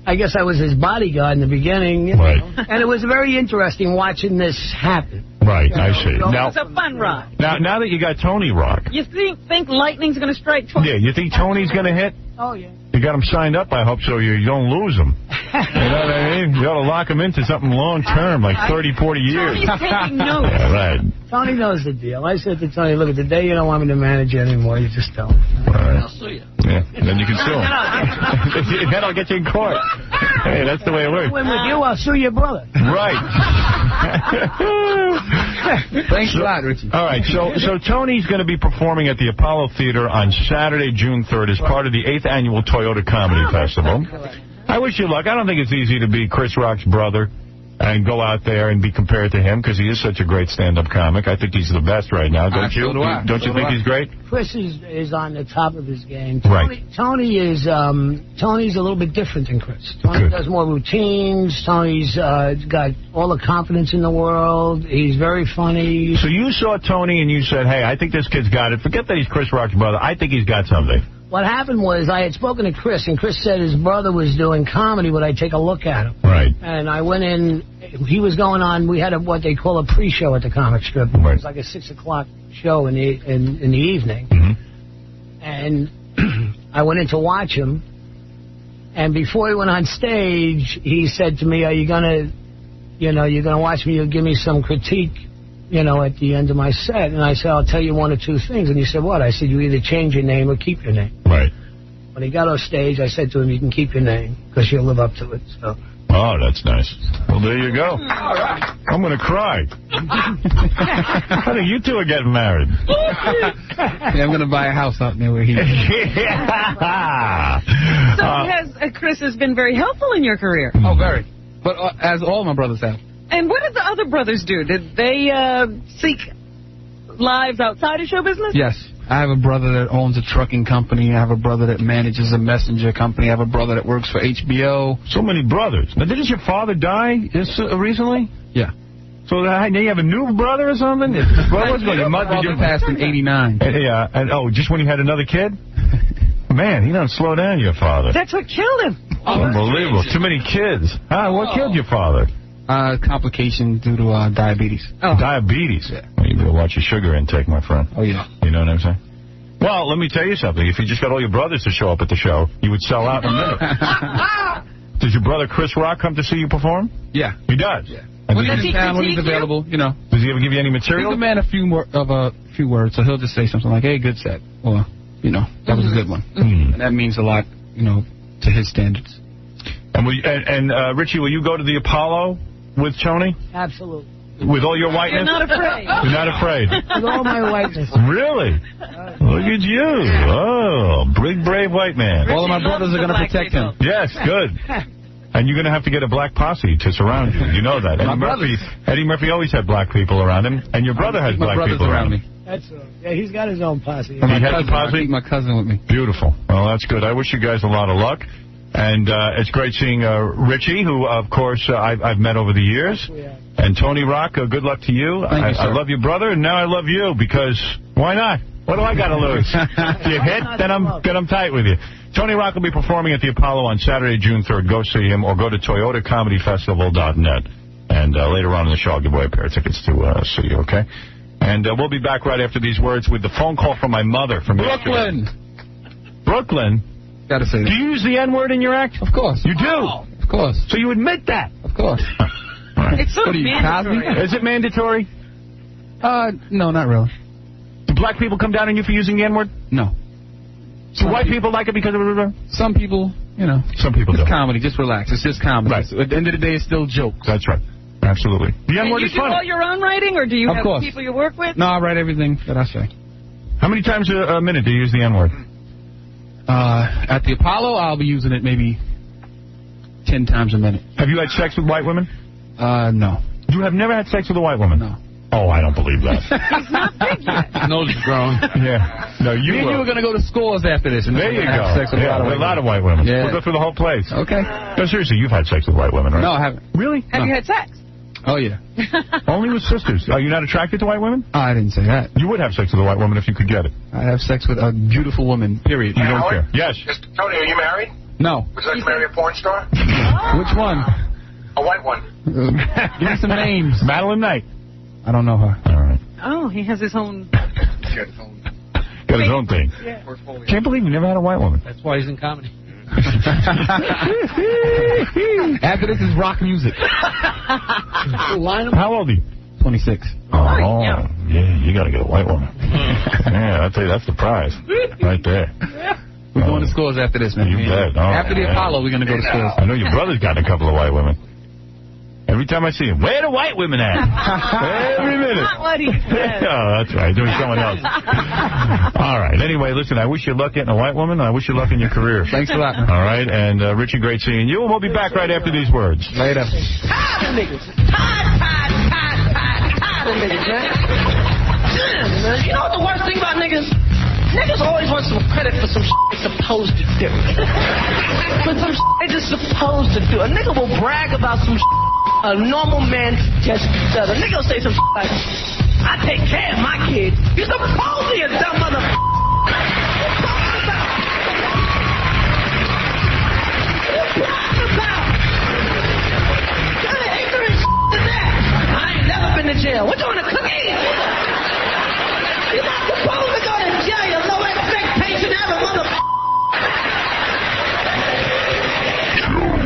I guess I was his bodyguard in the beginning. Right. And it was very interesting watching this happen. Right, I see. Now, it's a fun ride. Now that you got Tony Rock. You think lightning's going to strike twice? Yeah, you think Tony's going to hit? Oh, yeah. You got him signed up, I hope, so you don't lose him. You know what I mean? You ought to lock him into something long-term, like 30, 40 years. Tony's taking notes. Yeah, right. Tony knows the deal. I said to Tony, look, the day you don't want me to manage you anymore, you just tell me. Right. I'll sue you. Yeah, and then you can sue him. Then I'll get you in court. Hey, that's the way it works. When with you, I'll sue your brother. Right. Thanks a lot, Richie. All right, so Tony's going to be performing at the Apollo Theater on Saturday, June 3rd as part of the 8th Annual Toyota Comedy Festival. I wish you luck. I don't think it's easy to be Chris Rock's brother and go out there and be compared to him because he is such a great stand-up comic. I think he's the best right now, don't you? Don't you think he's great? Chris is on the top of his game. Right. Tony's a little bit different than Chris. Tony does more routines. Tony's got all the confidence in the world. He's very funny. So you saw Tony and you said, hey, I think this kid's got it. Forget that he's Chris Rock's brother. I think he's got something. What happened was I had spoken to Chris, and Chris said his brother was doing comedy. Would I take a look at him? Right. And I went in. He was going on. We had what they call a pre-show at the comic strip. Right. It was like a 6 o'clock show in the evening. Mm-hmm. And I went in to watch him. And before he went on stage, he said to me, "Are you gonna watch me? You'll give me some critique." At the end of my set. And I said, I'll tell you one or two things. And he said, what? I said, you either change your name or keep your name. Right. When he got off stage, I said to him, you can keep your name because you'll live up to it. So. Oh, that's nice. Well, there you go. All right. I'm going to cry. I think you two are getting married. Yeah, I'm going to buy a house out there where he is. So Chris has been very helpful in your career. Oh, very. But as all my brothers have. And what did the other brothers do? Did they seek lives outside of show business? Yes. I have a brother that owns a trucking company. I have a brother that manages a messenger company. I have a brother that works for HBO. So many brothers. Now, didn't your father die recently? Yeah. So now you have a new brother or something? What was your mother passed in 89. Yeah. And just when you had another kid? Man, he doesn't slow down, your father. That's what killed him. Unbelievable. Too many kids. What killed your father? Complication due to diabetes. Oh. Diabetes? Yeah. Well, you better watch your sugar intake, my friend. Oh, yeah. You know what I'm saying? Well, let me tell you something. If you just got all your brothers to show up at the show, you would sell out in a minute. Does your brother Chris Rock come to see you perform? Yeah. He does? Yeah. When he's in town, when he's available, Does he ever give you any material? He's a man of a few words, so he'll just say something like, hey, good set. Or, that was a good one. And that means a lot, to his standards. And Richie, will you go to the Apollo with Tony? Absolutely. With all your whiteness? You're not afraid. You're not afraid? With all my whiteness. Really? Look at you. Oh, big, brave white man. All of my brothers are going to protect him. Yes, good. And you're going to have to get a black posse to surround you. You know that. Eddie Murphy always had black people around him, and your brother has black people around him. That's yeah, he's got his own posse. He has a posse? I keep my cousin with me. Beautiful. Well, that's good. I wish you guys a lot of luck. And it's great seeing Richie, who, of course, I've met over the years. And Tony Rock, good luck to you. I love your brother, and now I love you, because why not? What do I got to lose? If you hit, then I'm tight with you. Tony Rock will be performing at the Apollo on Saturday, June 3rd. Go see him, or go to ToyotaComedyFestival.net. And later on in the show, I'll give away a pair of tickets to see you, okay? And we'll be back right after these words with the phone call from my mother from Brooklyn. Yesterday. Brooklyn? Gotta say that. Do you use the N-word in your act? Of course. You do? Of course. So you admit that? Of course. Right. It's sort of mandatory. Is it mandatory? No, not really. Do black people come down on you for using the N-word? No. Do white people like it because of it? Some people, you know. Some people do. It's comedy. Just relax. It's just comedy. Right. At the end of the day, it's still jokes. That's right. Absolutely. The N-word is funny. Do you do all your own writing, or do you have people you work with? No, I write everything that I say. How many times a minute do you use the N-word? At the Apollo, I'll be using it maybe 10 times a minute. Have you had sex with white women? No. You have never had sex with a white woman? No. Oh, I don't believe that. He's not big yet. Nose is grown. Yeah. No, you were going to go to scores after this. And there you go. Have sex with a lot of white women. Yeah. We'll go through the whole place. Okay. No, seriously, you've had sex with white women, right? No, I haven't. Really? Have you had sex? Oh, yeah. Only with sisters. Are you not attracted to white women? I didn't say that. You would have sex with a white woman if you could get it. I'd have sex with a beautiful woman, period. You don't care? Yes. Tony, are you married? No. Would you like to marry a porn star? Which one? A white one. Give me some names. Madeline Knight. I don't know her. All right. Oh, he has his own... Got his own thing. Yeah. Can't believe you never had a white woman. That's why he's in comedy. After this is rock music. How old are you? 26. Oh, yeah, you got to get a white woman. Yeah, I'll tell you, that's the prize. Right there. We're going to scores after this, man. You bet. Oh, after the Apollo, we're going to go to scores. I know your brother's gotten a couple of white women. Every time I see him, where the white women at? Every minute. Not what he said. Oh, that's right. Doing someone else. All right. Anyway, listen, I wish you luck getting a white woman. I wish you luck in your career. Thanks a lot, man. All right. And, Richie, great seeing you. And we'll be back right after these words. Later. Tired of niggas, man. Damn, man. You know what the worst thing about niggas? Niggas always want some credit for some shit they're supposed to do. For some shit they're just supposed to do. A nigga will brag about some shit a normal man just does. A nigga will say some shit like, I take care of my kids. You're supposed to, you dumb motherfucker. In the jail. We're doing a cookie. You're not supposed to go to jail. There's no expectation ever, motherfucker.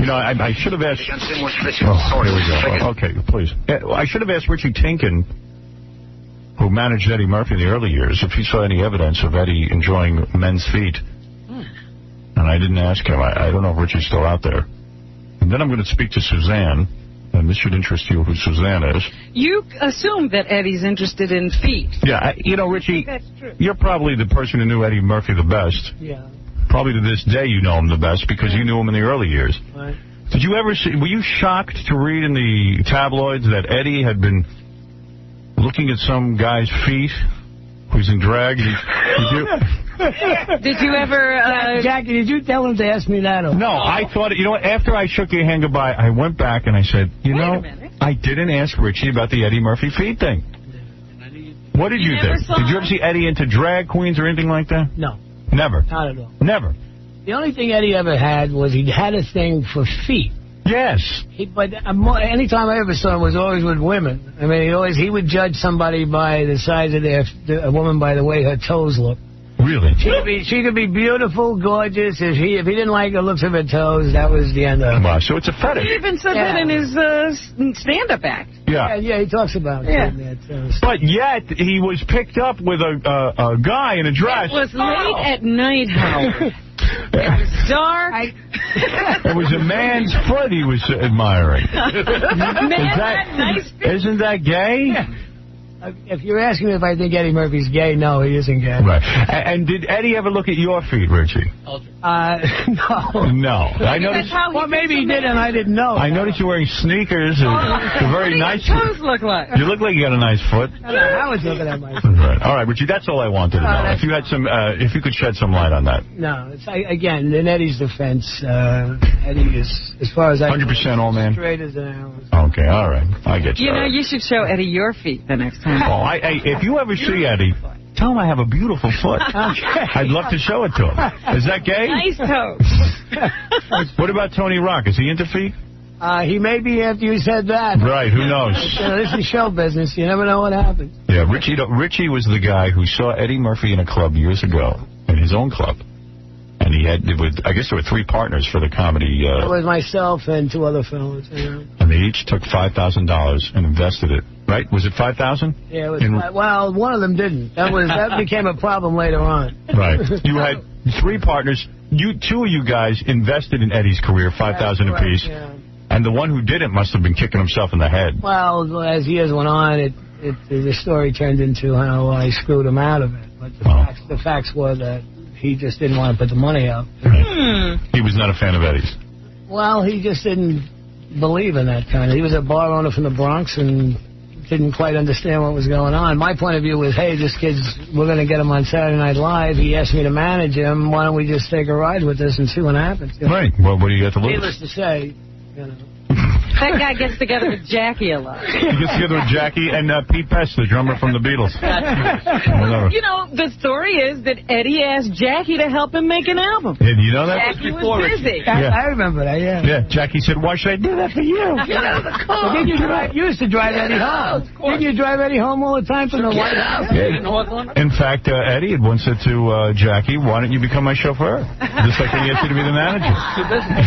You know, I should have asked... Oh, here we go. Okay, please. I should have asked Richie Tinkin, who managed Eddie Murphy in the early years, if he saw any evidence of Eddie enjoying men's feet. And I didn't ask him. I don't know if Richie's still out there. And then I'm going to speak to Suzanne. And this should interest you who Suzanne is. You assume that Eddie's interested in feet. Yeah, you know, Richie, that's true. You're probably the person who knew Eddie Murphy the best. Yeah. Probably to this day you know him the best because you knew him in the early years. Right. Did you ever see, were you shocked to read in the tabloids that Eddie had been looking at some guy's feet who's in drag? Did you ever... Jackie, did you tell him to ask me that? Or? No, I thought, you know what, after I shook your hand goodbye, I went back and I said, you know, I didn't ask Richie about the Eddie Murphy feet thing. What did you think? Did you ever see Eddie into drag queens or anything like that? No. Never? Not at all. Never? The only thing Eddie ever had was he had a thing for feet. Yes. But anytime I ever saw him was always with women. I mean, he would judge somebody by the size of a woman by the way her toes look. Really? She could be beautiful, gorgeous. If he didn't like the looks of her toes, that was the end of it. Wow, so it's a fetish. He even said that in his stand-up act. Yeah, he talks about it. But yet, he was picked up with a guy in a dress. It was late at night, Howard. It was dark. It was a man's foot he was admiring. Isn't that gay? Yeah. If you're asking me if I think Eddie Murphy's gay, no, he isn't gay. Right. And did Eddie ever look at your feet, Richie? No. No. I noticed. Well, maybe he did, and I didn't know. I noticed you're wearing sneakers. They're very nice. What do your toes look like? You look like you got a nice foot. I was looking at my foot. Right. All right, Richie. That's all I wanted to know. If you had some, if you could shed some light on that. No. It's again, in Eddie's defense, Eddie is, as far as I 100% all man. Straight as an arrow. Okay. All right. I get you. You know, you should show Eddie your feet the next time. Oh, if you ever see Eddie, tell him I have a beautiful foot. Okay. I'd love to show it to him. Is that gay? Nice toes. What about Tony Rock? Is he into feet? He may be after you said that. Right, who knows? This is show business. You never know what happens. Yeah, Richie was the guy who saw Eddie Murphy in a club years ago, in his own club. And he had, I guess there were 3 partners for the comedy. It was myself and 2 other fellas. Yeah. And they each took $5,000 and invested it. Right? Was it $5,000? Yeah, it was. Well, one of them didn't. That became a problem later on. Right. You had 3 partners. 2 of you guys invested in Eddie's career, $5,000 apiece. Yeah. And the one who didn't must have been kicking himself in the head. Well, as years went on, the story turned into how I screwed him out of it. But the facts were that he just didn't want to put the money up. He was not a fan of Eddie's. Well, he just didn't believe in that kind of. He was a bar owner from the Bronx and didn't quite understand what was going on. My point of view was, hey, this kid's, we're going to get him on Saturday Night Live. He asked me to manage him. Why don't we just take a ride with this and see what happens? Right. Well, what do you got to lose? Needless to say, you know. That guy gets together with Jackie a lot. He gets together with Jackie and Pete Best, the drummer from the Beatles. You know, the story is that Eddie asked Jackie to help him make an album. And you know that? Jackie was busy. I remember that, yeah. Yeah, Jackie said, why should I do that for you? Get out of the car. Well, you used to drive Eddie home. Didn't you drive Eddie home all the time from the White House? Yeah. In fact, Eddie had once said to Jackie, why don't you become my chauffeur? Just like when he asked you to be the manager.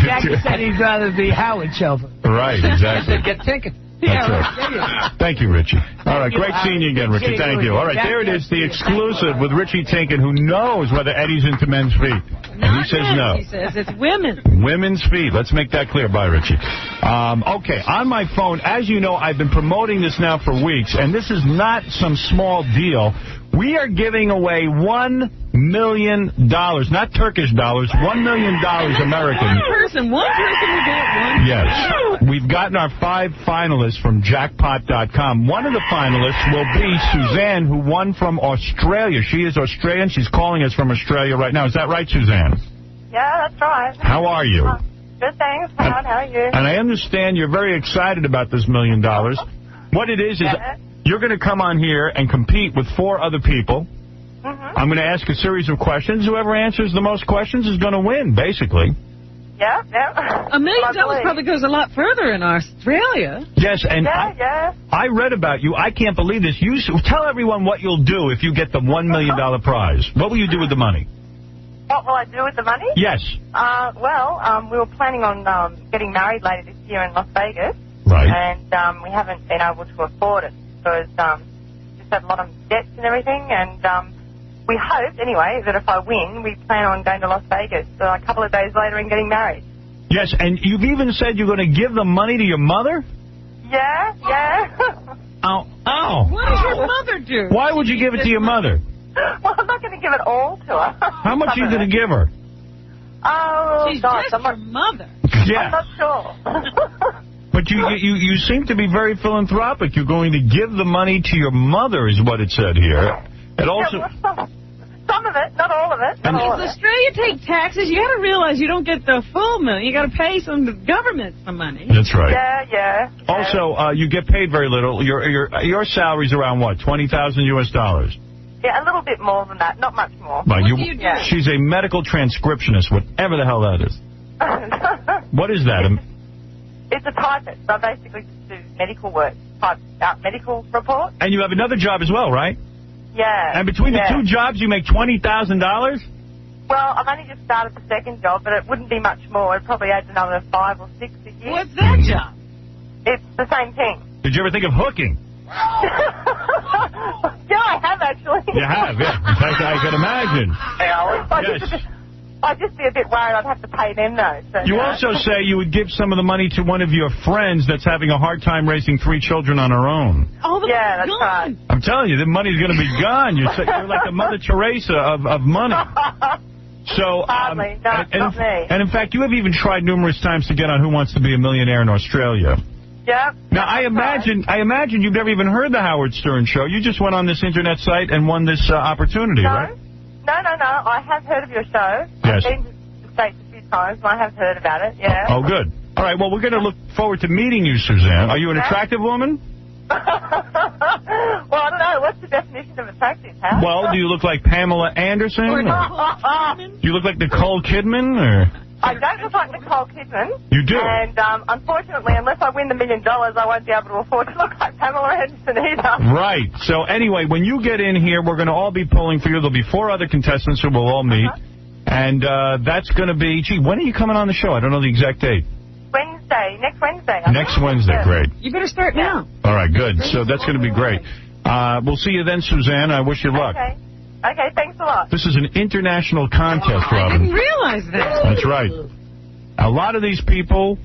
Jackie said he'd rather be Howard's chauffeur. Right, exactly. Get tickets. That's right. Thank you, Richie. All right, great seeing you again, Richie. Thank you. All right, there it is, the exclusive with Richie Tinkin, who knows whether Eddie's into men's feet. And he says no. He says it's women. Women's feet. Let's make that clear. Bye, Richie. Okay, on my phone, as you know, I've been promoting this now for weeks, and this is not some small deal. We are giving away $1 million, not Turkish dollars, $1 million American. One person will get one. Yes. We've gotten our 5 finalists from jackpot.com. One of the finalists will be Suzanne, who won from Australia. She is Australian. She's calling us from Australia right now. Is that right, Suzanne? Yeah, that's right. How are you? Good, thanks. How are you? And I understand you're very excited about this $1 million. What it is you're going to come on here and compete with 4 other people. I'm going to ask a series of questions. Whoever answers the most questions is going to win, basically. Yeah. $1 million probably goes a lot further in Australia. Yes, and I read about you. I can't believe this. You tell everyone what you'll do if you get the $1 million prize. What will you do with the money? What will I do with the money? Yes. We were planning on getting married later this year in Las Vegas. Right. And we haven't been able to afford it because just had a lot of debts and everything. And we hope, anyway, that if I win, we plan on going to Las Vegas a couple of days later and getting married. Yes, and you've even said you're going to give the money to your mother? Yeah. Oh. What does your mother do? Why would you give it to your mother? Well, I'm not going to give it all to her. How much are you going to give her? Oh, she's gosh, just your mother. Yeah. I'm not sure. But you seem to be very philanthropic. You're going to give the money to your mother, is what it said here. It also. Some of it, not all of it. Does Australia take taxes? You got to realize you don't get the full million. You got to pay some government some money. That's right. Yeah. Also, you get paid very little. Your salary's around what? $20,000 US? Yeah, a little bit more than that. Not much more. What do you do? She's a medical transcriptionist, whatever the hell that is. What is that? It's a typist. So I basically just do medical work, type out medical reports. And you have another job as well, right? Yeah. And between the 2 jobs, you make $20,000? Well, I've only just started the second job, but it wouldn't be much more. It'd probably add another 5 or 6 a year. What's that job? It's the same thing. Did you ever think of hooking? Yeah, I have actually. You have, yeah. In fact, I can imagine. Yes. I'd just be a bit worried I'd have to pay them, though. So, You also say you would give some of the money to one of your friends that's having a hard time raising 3 children on her own. Yeah, that's right. I'm telling you, the money's going to be gone. You're like the Mother Teresa of money. So, Hardly. No, not me. And in fact, you have even tried numerous times to get on Who Wants to Be a Millionaire in Australia. Yeah. Now, I imagine you've never even heard the Howard Stern show. You just went on this internet site and won this opportunity, right? No. I have heard of your show. Yes. I've been to the States a few times, and I have heard about it, yeah. Oh, good. All right, well, we're going to look forward to meeting you, Suzanne. Are you an attractive woman? Well, I don't know. What's the definition of attractive, huh? Well, do you look like Pamela Anderson? Or do you look like Nicole Kidman? Or? I don't look like Nicole Kidman. You do? And unfortunately, unless I win the $1 million, I won't be able to afford to look like Pamela Anderson either. Right. So anyway, when you get in here, we're going to all be pulling for you. There'll be 4 other contestants who we'll all meet. And that's going to be, gee, when are you coming on the show? I don't know the exact date. Next Wednesday. Next Wednesday, great. You better start now. All right, good. So that's going to be great. We'll see you then, Suzanne. I wish you luck. Okay, thanks a lot. This is an international contest, Robin. I didn't realize that. That's right. A lot of these people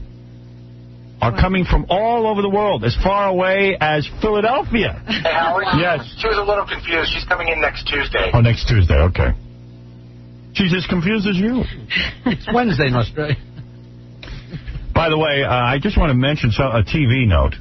are coming from all over the world, as far away as Philadelphia. Hey, Howard? Yes. She was a little confused. She's coming in next Tuesday. Oh, next Tuesday, okay. She's as confused as you. It's Wednesday in Australia. By the way, I just want to mention a TV note.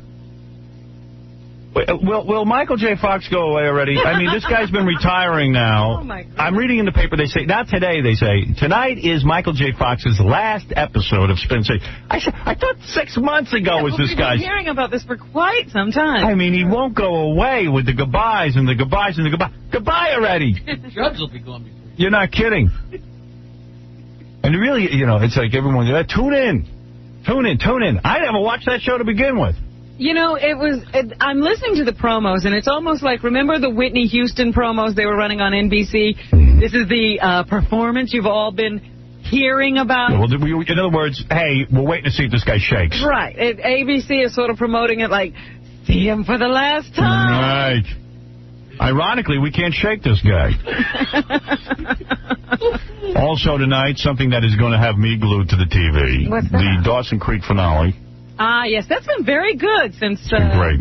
Will Michael J. Fox go away already? I mean, this guy's been retiring now. Oh, my God. I'm reading in the paper, they say, not today, they say, tonight is Michael J. Fox's last episode of Spin City. I thought 6 months ago was this guy's. We've been hearing about this for quite some time. I mean, he won't go away with the goodbyes and the goodbyes and the goodbyes. Goodbye already. Judge will be gone before. You're not kidding. And really, you know, it's like everyone, tune in. I never watched that show to begin with. You know, I'm listening to the promos, and it's almost like, remember the Whitney Houston promos they were running on NBC? This is the performance you've all been hearing about. Well, in other words, hey, we're waiting to see if this guy shakes. Right. ABC is sort of promoting it like, see him for the last time. Right. Ironically, we can't shake this guy. Also tonight, something that is going to have me glued to the TV. What's that? The Dawson Creek finale. Yes, that's been very good since great.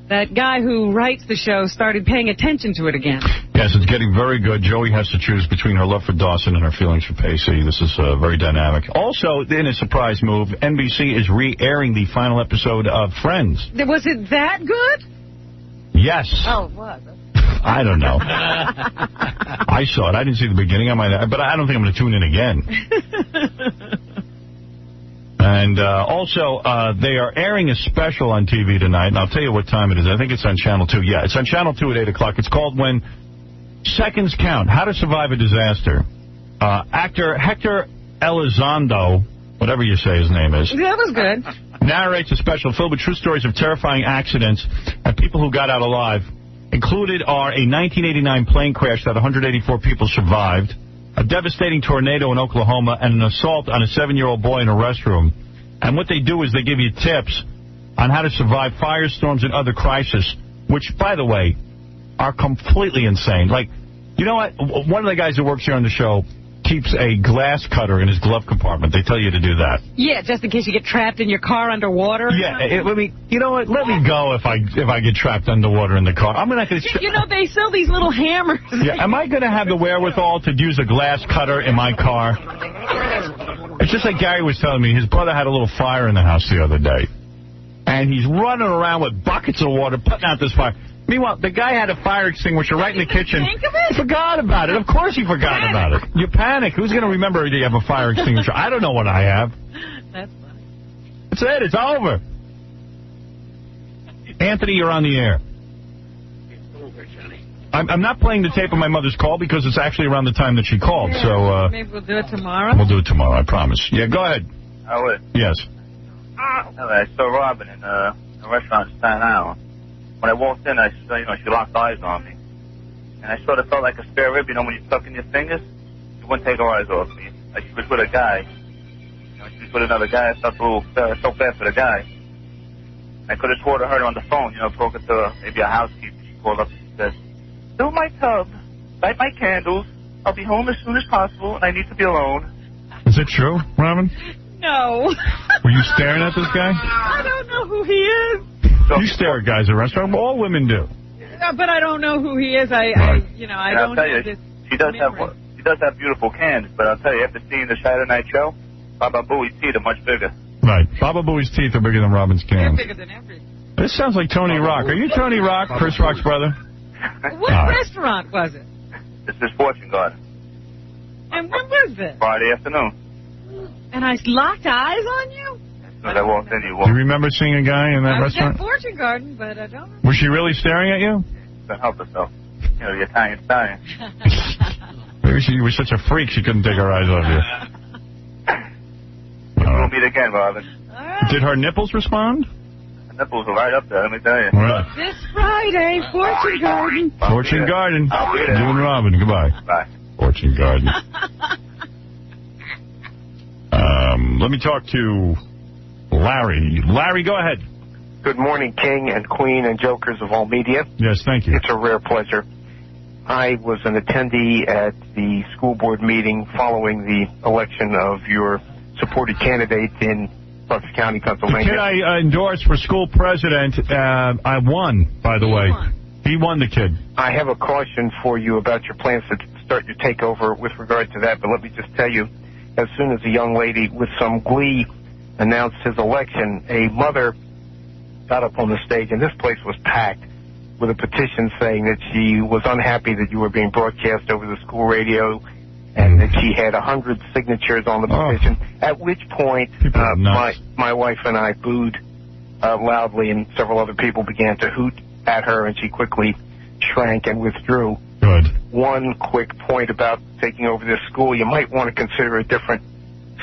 That guy who writes the show started paying attention to it again. Yes, it's getting very good. Joey has to choose between her love for Dawson and her feelings for Pacey. This is very dynamic. Also, in a surprise move, NBC is re-airing the final episode of Friends. Was it that good? Yes. Oh, what? I don't know. I saw it. I didn't see the beginning. But I don't think I'm going to tune in again. And also, they are airing a special on TV tonight, and I'll tell you what time it is. I think it's on Channel 2. Yeah, it's on Channel 2 at 8 o'clock. It's called When Seconds Count, How to Survive a Disaster. Actor Hector Elizondo, whatever you say his name is. That was good. Narrates a special filled with true stories of terrifying accidents and people who got out alive. Included are a 1989 plane crash that 184 people survived, a devastating tornado in Oklahoma, and an assault on a 7-year-old boy in a restroom. And what they do is they give you tips on how to survive firestorms and other crises, which, by the way, are completely insane. Like, you know what? One of the guys who works here on the show keeps a glass cutter in his glove compartment. They tell you to do that. Yeah, just in case you get trapped in your car underwater. Yeah, you know what? Let me go if I get trapped underwater in the car. I'm not going to. You know, they sell these little hammers. Yeah, am I going to have the wherewithal to use a glass cutter in my car? It's just like Gary was telling me. His brother had a little fire in the house the other day, and he's running around with buckets of water putting out this fire. Meanwhile, the guy had a fire extinguisher right in the kitchen. Think of it? He forgot about it. Of course he forgot about it. You panic. Who's going to remember you have a fire extinguisher? I don't know what I have. That's funny. That's it. It's over. Anthony, you're on the air. I'm not playing the tape of my mother's call because it's actually around the time that she called. So maybe we'll do it tomorrow. We'll do it tomorrow, I promise. Yeah, go ahead. I would. Yes. I saw Robin in a restaurant in Staten Island. When I walked in, she locked eyes on me. And I sort of felt like a spare rib, when you tuck in your fingers, she wouldn't take her eyes off me. Like she was with a guy. She was with another guy. I felt so bad for the guy. I could have swore to her on the phone, spoken to maybe a housekeeper. She called up and she said, fill my tub, light my candles, I'll be home as soon as possible, and I need to be alone. Is it true, Robin? No. Were you staring at this guy? I don't know who he is. You stare at guys at restaurants. All women do. But I don't know who he is. I don't I'll tell you, this she does memory. have beautiful cans, but I'll tell you, after seeing the Saturday Night Show, Baba Booey's teeth are much bigger. Right. Baba Booey's teeth are bigger than Robin's They're cans. bigger than everything. This sounds like Tony Rock. Are you Tony Rock, Chris Rock's brother? What restaurant was it? This is Fortune Garden. And when was this? Friday afternoon. And I locked eyes on you? As soon as I walked in, you Do walked you remember seeing a guy in that I was restaurant? at Fortune Garden, but I don't remember. Was she really staring at you? to help herself. You know, the Italian stallion. Maybe she was such a freak she couldn't take her eyes off you. We'll meet again, Robin. Did her nipples respond? The nipples are right up there, let me tell you. Well, This Friday, Fortune Garden. Fortune Garden. I'll be there. You and Robin, goodbye. Bye. Fortune Garden. Let me talk to Larry. Larry, go ahead. Good morning, King and Queen and Jokers of all media. Yes, thank you. It's a rare pleasure. I was an attendee at the school board meeting following the election of your supported candidate in Bucks County, The Pennsylvania. kid I endorsed for school president, I won, by the way. He won, the kid. I have a caution for you about your plans to start your takeover with regard to that, but let me just tell you, as soon as a young lady with some glee announced his election, a mother got up on the stage, and this place was packed with a petition saying that she was unhappy that you were being broadcast over the school radio and that she had 100 signatures on the petition, at which point my wife and I booed loudly, and several other people began to hoot at her, and she quickly shrank and withdrew. Good. One quick point about taking over this school, you might want to consider a different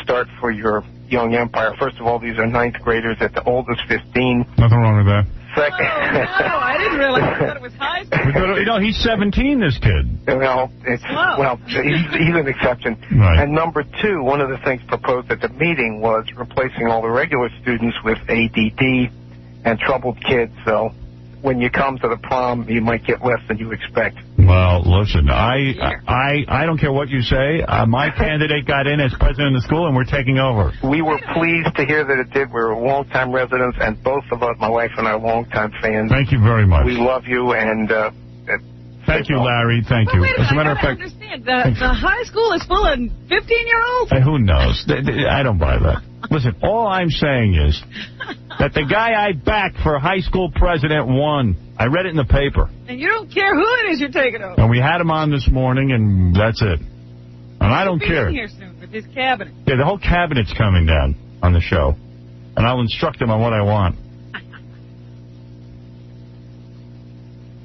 start for your young empire. First of all, these are ninth graders, at the oldest 15. Nothing wrong with that. Second, I didn't realize. I thought it was high school. You know, he's 17, this kid. Well, he's an exception. Right. And number two, one of the things proposed at the meeting was replacing all the regular students with ADD and troubled kids. So when you come to the prom, you might get less than you expect. Well, listen, I don't care what you say. My candidate got in as president of the school, and we're taking over. We were pleased to hear that it did. We're longtime residents, and both of us, my wife and I, are longtime fans. Thank you very much. We love you, and thank you, Larry. Thank you. As a matter of fact, Understand, the high school is full of 15-year-olds? Who knows? I don't buy that. Listen, all I'm saying is that the guy I backed for high school president won. I read it in the paper. And you don't care who it is you're taking over. And we had him on this morning, and that's it. And I don't care. He'll be in here soon with his cabinet. Yeah, the whole cabinet's coming down on the show. And I'll instruct him on what I want.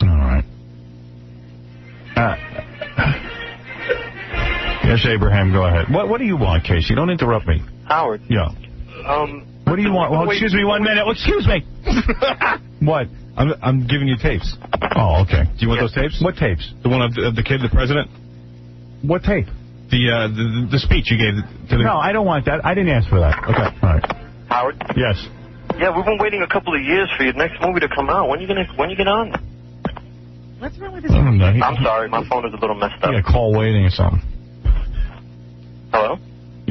All right. Yes, Abraham, go ahead. What do you want, Casey? Don't interrupt me. Howard. Yeah. What do you want? Well, excuse me 1 minute. Excuse me. What? I'm giving you tapes. Oh, okay. Do you want those tapes? What tapes? The one of the kid, the president? What tape? The speech you gave to the... No, I don't want that. I didn't ask for that. Okay. All right. Howard? Yes. Yeah, we've been waiting a couple of years for your next movie to come out. When you get on? What's wrong with this? I don't know. I'm sorry, my phone is a little messed up. Yeah, call waiting or something. Hello?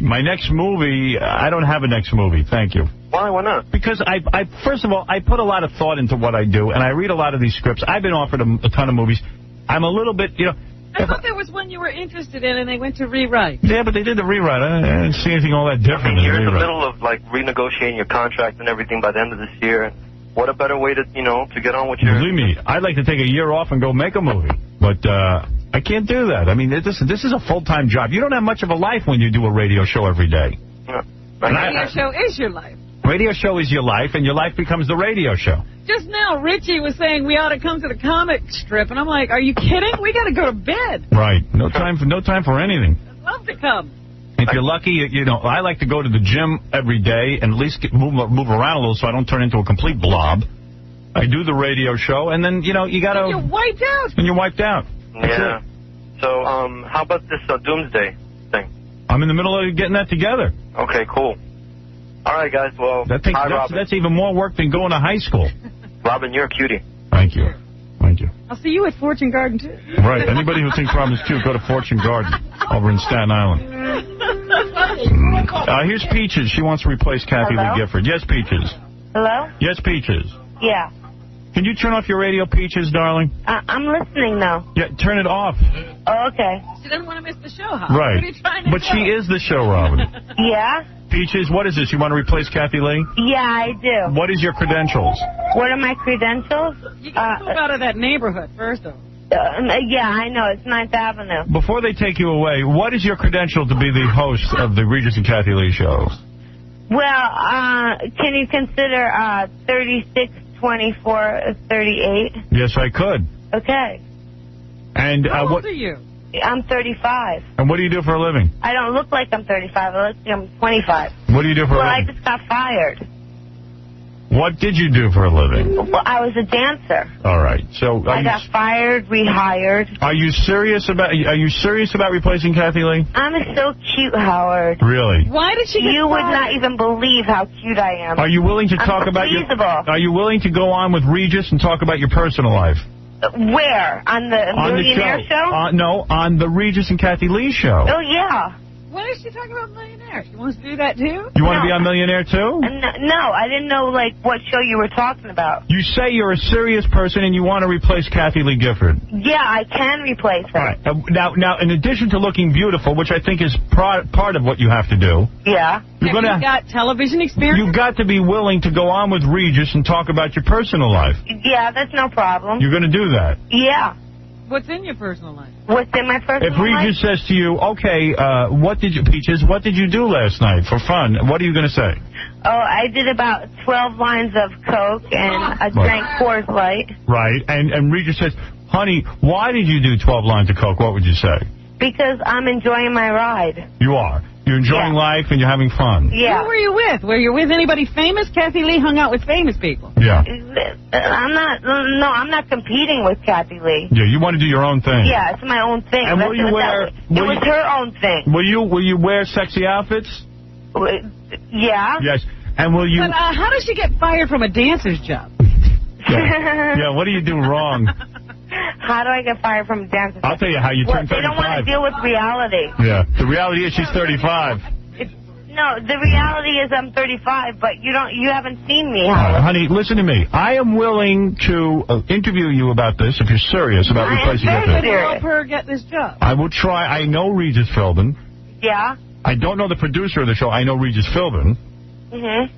My next movie, I don't have a next movie. Thank you. Why? Why not? Because I first of all, I put a lot of thought into what I do, and I read a lot of these scripts. I've been offered a ton of movies. I'm a little bit, I thought there was one you were interested in, and they went to rewrite. Yeah, but they did the rewrite. I didn't see anything all that different. I mean, you're in in the the rewrite. middle of, like, renegotiating your contract and everything by the end of this year. And what a better way to, to get on with your... Believe me, I'd like to take a year off and go make a movie, but I can't do that. I mean, this is a full-time job. You don't have much of a life when you do a radio show every day. Radio show is your life. Radio show is your life, and your life becomes the radio show. Just now, Richie was saying we ought to come to the comic strip, and I'm like, are you kidding? We got to go to bed. Right. No time for anything. I'd love to come. If you're lucky, I like to go to the gym every day and at least move around a little so I don't turn into a complete blob. I do the radio show, and then, you got to... You're wiped out. And you're wiped out. Yeah. So, how about this Doomsday thing? I'm in the middle of getting that together. Okay, cool. All right, guys, well, that's even more work than going to high school. Robin, you're a cutie. Thank you. Thank you. I'll see you at Fortune Garden, too. Right. Anybody who thinks Robin's cute, go to Fortune Garden over in Staten Island. Here's Peaches. She wants to replace Kathy Lee Gifford. Yes, Peaches. Hello? Yes, Peaches. Yeah. Can you turn off your radio, Peaches, darling? I'm listening now. Yeah, turn it off. Oh, okay. She doesn't want to miss the show, huh? Right. What are you trying to But do? she is the show, Robin. Yeah? Peaches, what is this? You want to replace Kathy Lee? Yeah, I do. What is your credentials? What are my credentials? You got to move out of that neighborhood first, though. Yeah, I know. It's 9th Avenue. Before they take you away, what is your credential to be the host of the Regis and Kathy Lee show? Well, can you consider 36, 24, 38? Yes, I could. Okay. And How old what are you? I'm 35. And what do you do for a living? I don't look like I'm 35. I look like I'm 25. What do you do for a Well, I living? just got fired. What did you do for a living? Well, I was a dancer. All right. So I got fired, rehired. Are you serious about replacing Kathy Lee? I'm so cute, Howard. Really? Why did she get You would fired? not even believe how cute I am. Are you willing to talk about your? Are you willing to go on with Regis and talk about your personal life? Where? On the Millionaire show? No, on the Regis and Kathy Lee show. Oh, yeah. Why is she talking about Millionaire? She wants to do that, too? You want to be on Millionaire, too? No, I didn't know, like, what show you were talking about. You say you're a serious person and you want to replace Kathy Lee Gifford. Yeah, I can replace her. All right. Now, in addition to looking beautiful, which I think is part of what you have to do, yeah. you're Have you got television experience? You've got to be willing to go on with Regis and talk about your personal life. Yeah, that's no problem. You're going to do that. Yeah. What's in your personal life? What's in my personal If Regis says to you, okay, Peaches, what did you do last night for fun? What are you going to say? Oh, I did about 12 lines of Coke and I drank Coors Light. Right. And Regis says, honey, why did you do 12 lines of Coke? What would you say? Because I'm enjoying my ride. You are. You're enjoying life and you're having fun. Yeah. Who were you with? Were you with anybody famous? Kathy Lee hung out with famous people. Yeah. I'm not competing with Kathy Lee. Yeah, you want to do your own thing. Yeah, it's my own thing. And will you wear... It was her own thing. Will you wear sexy outfits? Yeah. Yes. And will you... But how does she get fired from a dancer's job? Yeah, what do you do wrong? How do I get fired from a dancer? I'll tell you how you turn 35. They don't want to deal with reality. Yeah. The reality is she's 35. No, the reality is I'm 35, but you haven't seen me, Howard. Honey, listen to me. I am willing to interview you about this if you're serious about replacing I Gifford. am help her get this job. I will try. I know Regis Philbin. Yeah. I don't know the producer of the show. I know Regis Philbin. Mhm.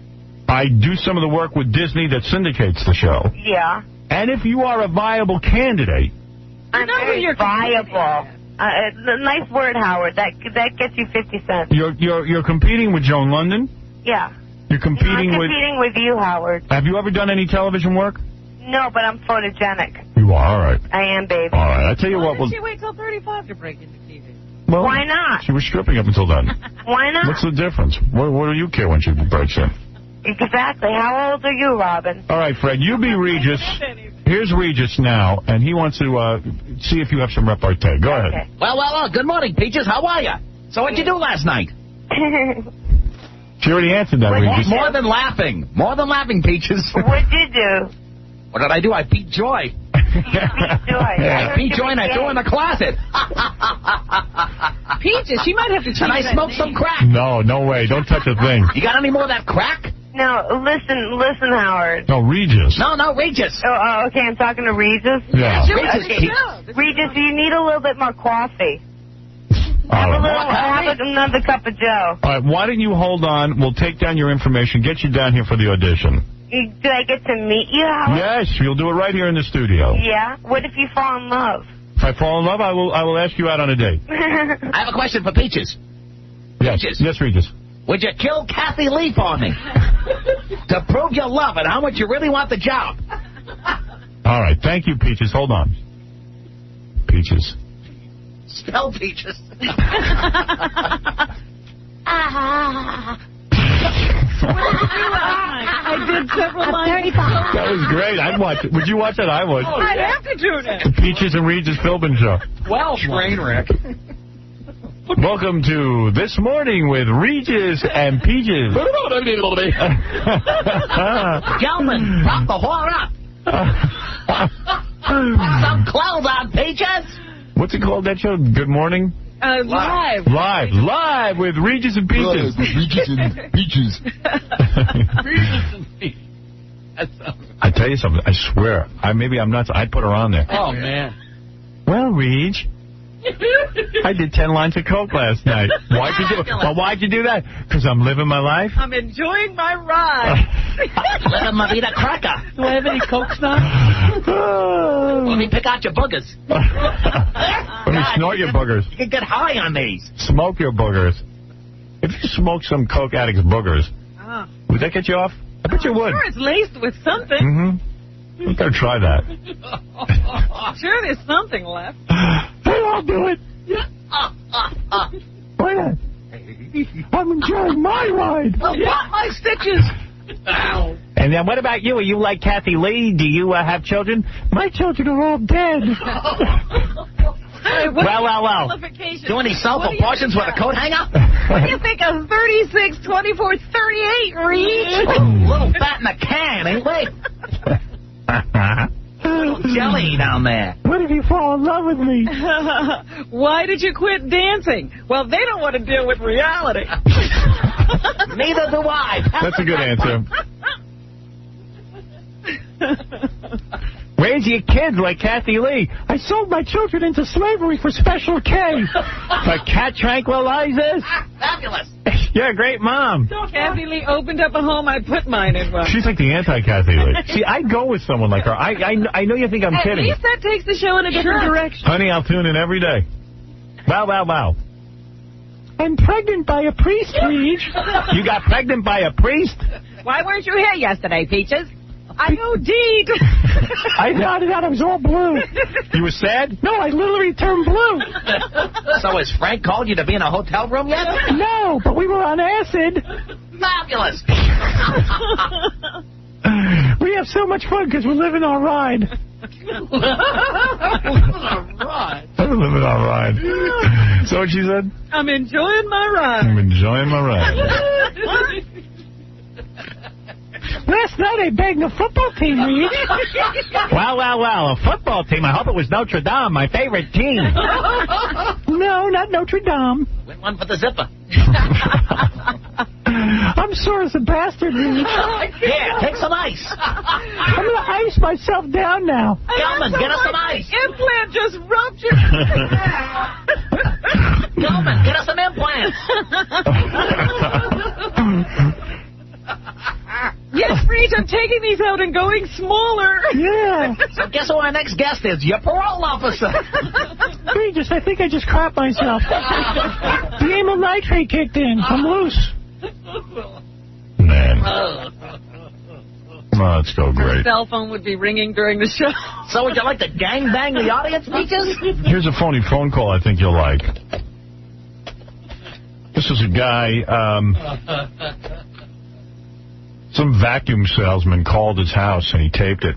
I do some of the work with Disney that syndicates the show. Yeah. And if you are a viable candidate... I'm very viable. Nice word, Howard. That gets you 50 cents. You're competing with Joan London? Yeah. You're competing I'm competing with you, Howard. Have you ever done any television work? No, but I'm photogenic. You are, all right. I am, baby. All right, I'll tell you Why what... did she wait till 35 to break into TV? Well, why not? She was stripping up until then. Why not? What's the difference? What do you care when she breaks in? Exactly. How old are you, Robin? All right, Fred, you be Regis. Here's Regis now, and he wants to see if you have some repartee. Go ahead. Well, good morning, Peaches. How are you? So what'd you do last night? She already answered that, Regis. More than laughing. More than laughing, Peaches. What'd you do? What did I do? I beat Joy. I beat Joy and I threw her in the closet. Peaches, she might have to change And I that smoked name. some crack. No way. Don't touch a thing. You got any more of that crack? No, listen, Howard. No, Regis. No, Regis. Oh, okay, I'm talking to Regis. Yeah. Regis, you need a little bit more coffee. Have another cup of Joe. All right, why don't you hold on? We'll take down your information, get you down here for the audition. Do I get to meet you, Howard? Yes, you'll do it right here in the studio. Yeah? What if you fall in love? If I fall in love, I will ask you out on a date. I have a question for Peaches. Yes, Peaches. yes, Regis. Would you kill Kathy Lee for me? To prove your love and how much you really want the job. All right, thank you, Peaches. Hold on. Peaches. Spell Peaches. I did several lines. That was great. I'd watch it. Would you watch it? I would. I'd have to tune in. The Peaches and Regis Philbin show. Well, train wreck. Welcome to This Morning with Regis and Peaches. Gentlemen, prop the whore up. Some clothes on, Peaches. What's it called, that show? Good Morning? Live. Live with Regis and Peaches. Regis and Peaches. I tell you something. I swear. Maybe I'm nuts. I'd put her on there. Oh, man. Well, Reg, I did 10 lines of coke last night. Why'd you do that? Because I'm living my life. I'm enjoying my ride. Living my vida cracker. Do I have any coke now? Let me pick out your boogers. Let me snort your boogers. You can get high on these. Smoke your boogers. If you smoke some coke addict's boogers, would that get you off? I bet you would. Sure, it's laced with something. Mm-hmm. You better try that. Sure, there's something left. Hey, I'll do it. Why not? I'm enjoying my ride. My stitches. Ow. And then what about you? Are you like Kathy Lee? Do you have children? My children are all dead. Well. Doing these self-abortions with a coat hanger? What do you think of 36, 24, 38, Reed? Little fat in a can, ain't we? Little jelly down there. What if you fall in love with me? Why did you quit dancing? Well, they don't want to deal with reality. Neither do I. That's a good answer. Raise your kids like Kathy Lee. I sold my children into slavery for Special K. For cat tranquilizers. Fabulous. You're a great mom. Kathy Lee opened up a home. I put mine in one. She's like the anti-Kathy Lee. See, I'd go with someone like her. I know you think I'm kidding. At least that takes the show in a different direction. Honey, I'll tune in every day. Wow. I'm pregnant by a priest, Reed. You got pregnant by a priest? Why weren't you here yesterday, Peaches? I OD'd. I thought I was all blue. You were sad? No, I literally turned blue. So has Frank called you to be in a hotel room yet? No, but we were on acid. Fabulous. We have so much fun because we're living our ride. I'm living our ride. So what she said? I'm enjoying my ride. I'm enjoying my ride. Last night I banged a football team, Reed. Wow. A football team. I hope it was Notre Dame, my favorite team. No, not Notre Dame. Went one for the zipper. I'm sore as a bastard, Reed. Here, take some ice. I'm going to ice myself down now. Gilman, get us some ice. The implant just ruptured. Gilman, get us some implants. Yes, Reed, I'm taking these out and going smaller. Yeah. So guess who our next guest is? Your parole officer. Regis, I think I just crapped myself. The amyl nitrate kicked in. I'm loose. Man. Oh, it's so great. Her cell phone would be ringing during the show. So would you like to gangbang the audience, Peaches? Here's a phony phone call I think you'll like. This is a guy, some vacuum salesman called his house and he taped it.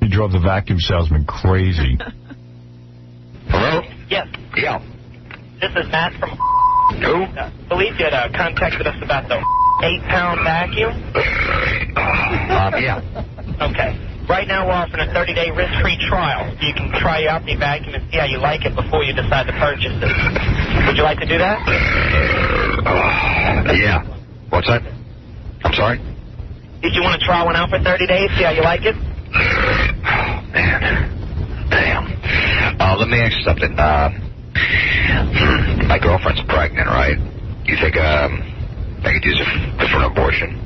He drove the vacuum salesman crazy. Hello? Yes. Yeah. This is Matt from... Who? Believe you had contacted us about the 8-pound vacuum? Yeah. Okay. Right now we're offering a 30-day risk-free trial. You can try out the vacuum and see how you like it before you decide to purchase it. Would you like to do that? Yeah. What's that? I'm sorry? Did you want to try one out for 30 days, see how you like it? Man. Damn. Let me ask you something. My girlfriend's pregnant, right? You think I could use it for an abortion?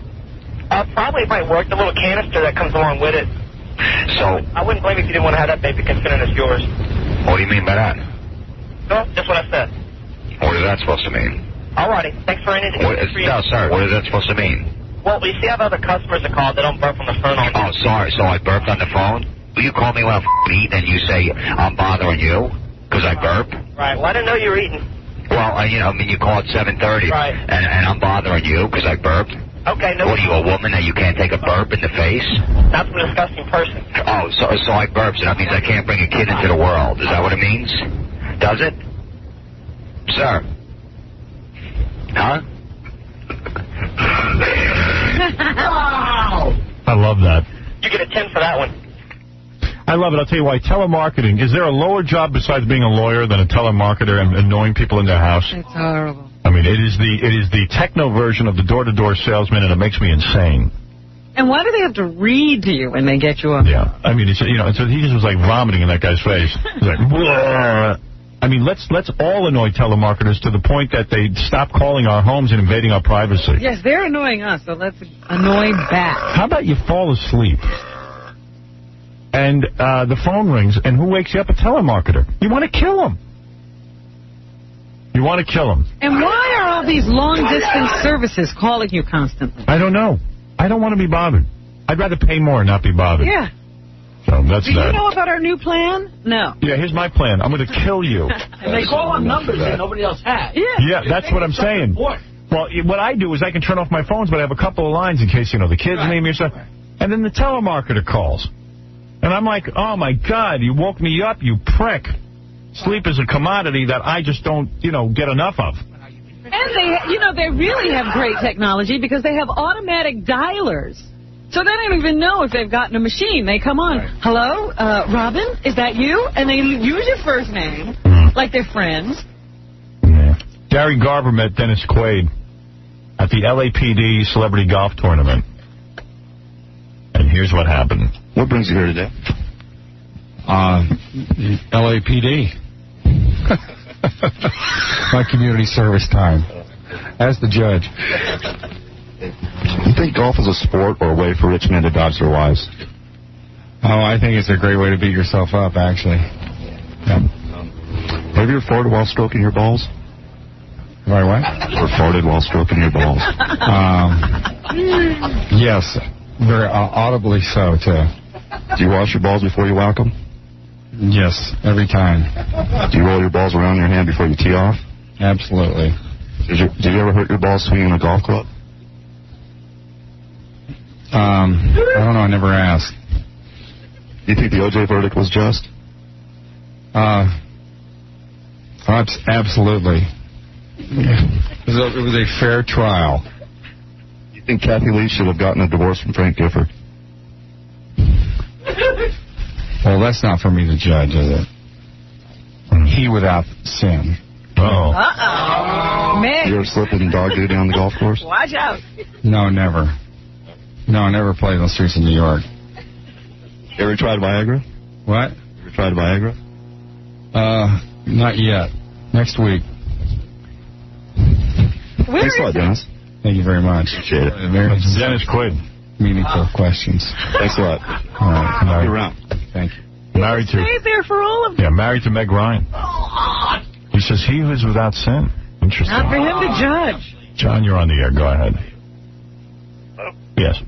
Probably it might work. The little canister that comes along with it. So... I wouldn't blame you if you didn't want to have that baby considered as yours. What do you mean by that? No, just what I said. What is that supposed to mean? Alrighty. Thanks for anything. No, sorry. What is that supposed to mean? Well, we see how other customers are called. They don't burp on the phone all day. Oh, sorry. So I burped on the phone? Will you call me when I'm eating and you say I'm bothering you because I burp? Right. Well, I didn't know you were eating. Well, you call at 7:30. Right. And I'm bothering you because I burped? Okay, no. What are you, a woman that you can't take a burp in the face? That's a disgusting person. Oh, so I burped, so that means I can't bring a kid into the world. Is that what it means? Does it? Sir? Huh? I love that. You get a 10 for that one. I I love it. I'll tell you why. Telemarketing. Is there a lower job besides being a lawyer than a telemarketer and annoying people in their house? It's horrible. I mean, it is the techno version of the door-to-door salesman, and it makes me insane. And why do they have to read to you when they get you on? Yeah. I mean, so he just was like vomiting in that guy's face. He's like, bleh. I mean, let's all annoy telemarketers to the point that they stop calling our homes and invading our privacy. Yes, they're annoying us, so let's annoy back. How about you fall asleep and the phone rings, and who wakes you up? A telemarketer. You want to kill him. You want to kill him. And why are all these long-distance services calling you constantly? I don't know. I don't want to be bothered. I'd rather pay more and not be bothered. Yeah. So that's Do that. you know about our new plan? No. Yeah, here's my plan. I'm going to kill you. And they call on numbers that nobody else has. Yeah, that's what I'm saying. Well, what I do is I can turn off my phones, but I have a couple of lines in case, the kids name me or something. And then the telemarketer calls. And I'm like, oh, my God, you woke me up, you prick. Sleep is a commodity that I just don't, get enough of. And they really have great technology because they have automatic dialers. So they don't even know if they've gotten a machine. They come on, hello, Robin, is that you? And they use your first name, like they're friends. Yeah. Gary Garver met Dennis Quaid at the LAPD Celebrity Golf Tournament. And here's what happened. What brings you here today? LAPD. My community service time. As the judge. Do you think golf is a sport or a way for rich men to dodge their wives? Oh, I think it's a great way to beat yourself up, actually. Yeah. Have you ever farted while stroking your balls? Have I what? Or farted while stroking your balls? Yes. Very audibly so, too. Do you wash your balls before you whack them? Yes, every time. Do you roll your balls around in your hand before you tee off? Absolutely. Did you ever hurt your balls swinging a golf club? I don't know. I never asked. Do you think the OJ verdict was just? Absolutely. It was a fair trial. Do you think Kathy Lee should have gotten a divorce from Frank Gifford? Well, that's not for me to judge, is it? He without sin. Uh-oh. Meg. You ever slipped in dog duty on the golf course? Watch out. No, never. No, I never played on the streets of New York. You ever tried Viagra? What? You ever tried Viagra? Not yet. Next week. Thanks a lot, Dennis. Thank you very much. Appreciate it. Dennis Quaid. Meaningful questions. Thanks a lot. All right. I'll be around. Thank you. Married to. Stay there for all of them. Yeah, married to Meg Ryan. He says he who is without sin. Interesting. Not for him to judge. John, you're on the air. Go ahead. Hello? Yes.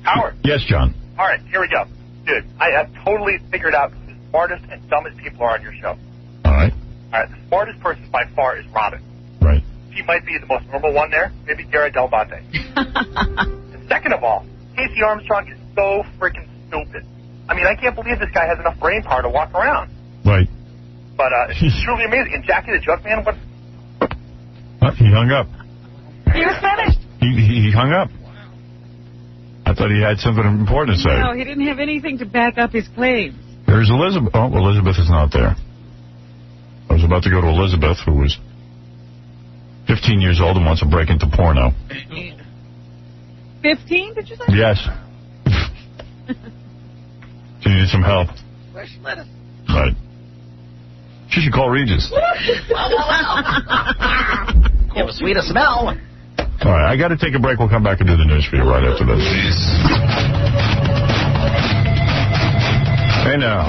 Howard. Yes, John. All right, here we go. Dude, I have totally figured out who the smartest and dumbest people are on your show. All right. All right, the smartest person by far is Robin. Right. She might be the most normal one there. Maybe Dell'Abate. And second of all, Casey Armstrong is so freaking stupid. I mean, I can't believe this guy has enough brain power to walk around. Right. But it's truly amazing. And Jackie the Jug Man, what? He hung up. He was finished. He hung up. I thought he had something important to say. No, he didn't have anything to back up his claims. There's Elizabeth. Oh, Elizabeth is not there. I was about to go to Elizabeth, who was 15 years old and wants to break into porno. 15, did you say? Yes. She needed some help. Where's she let us? Right. She should call Regis. It was sweet a smell. All right, I got to take a break. We'll come back and do the news for you right after this. Hey, now.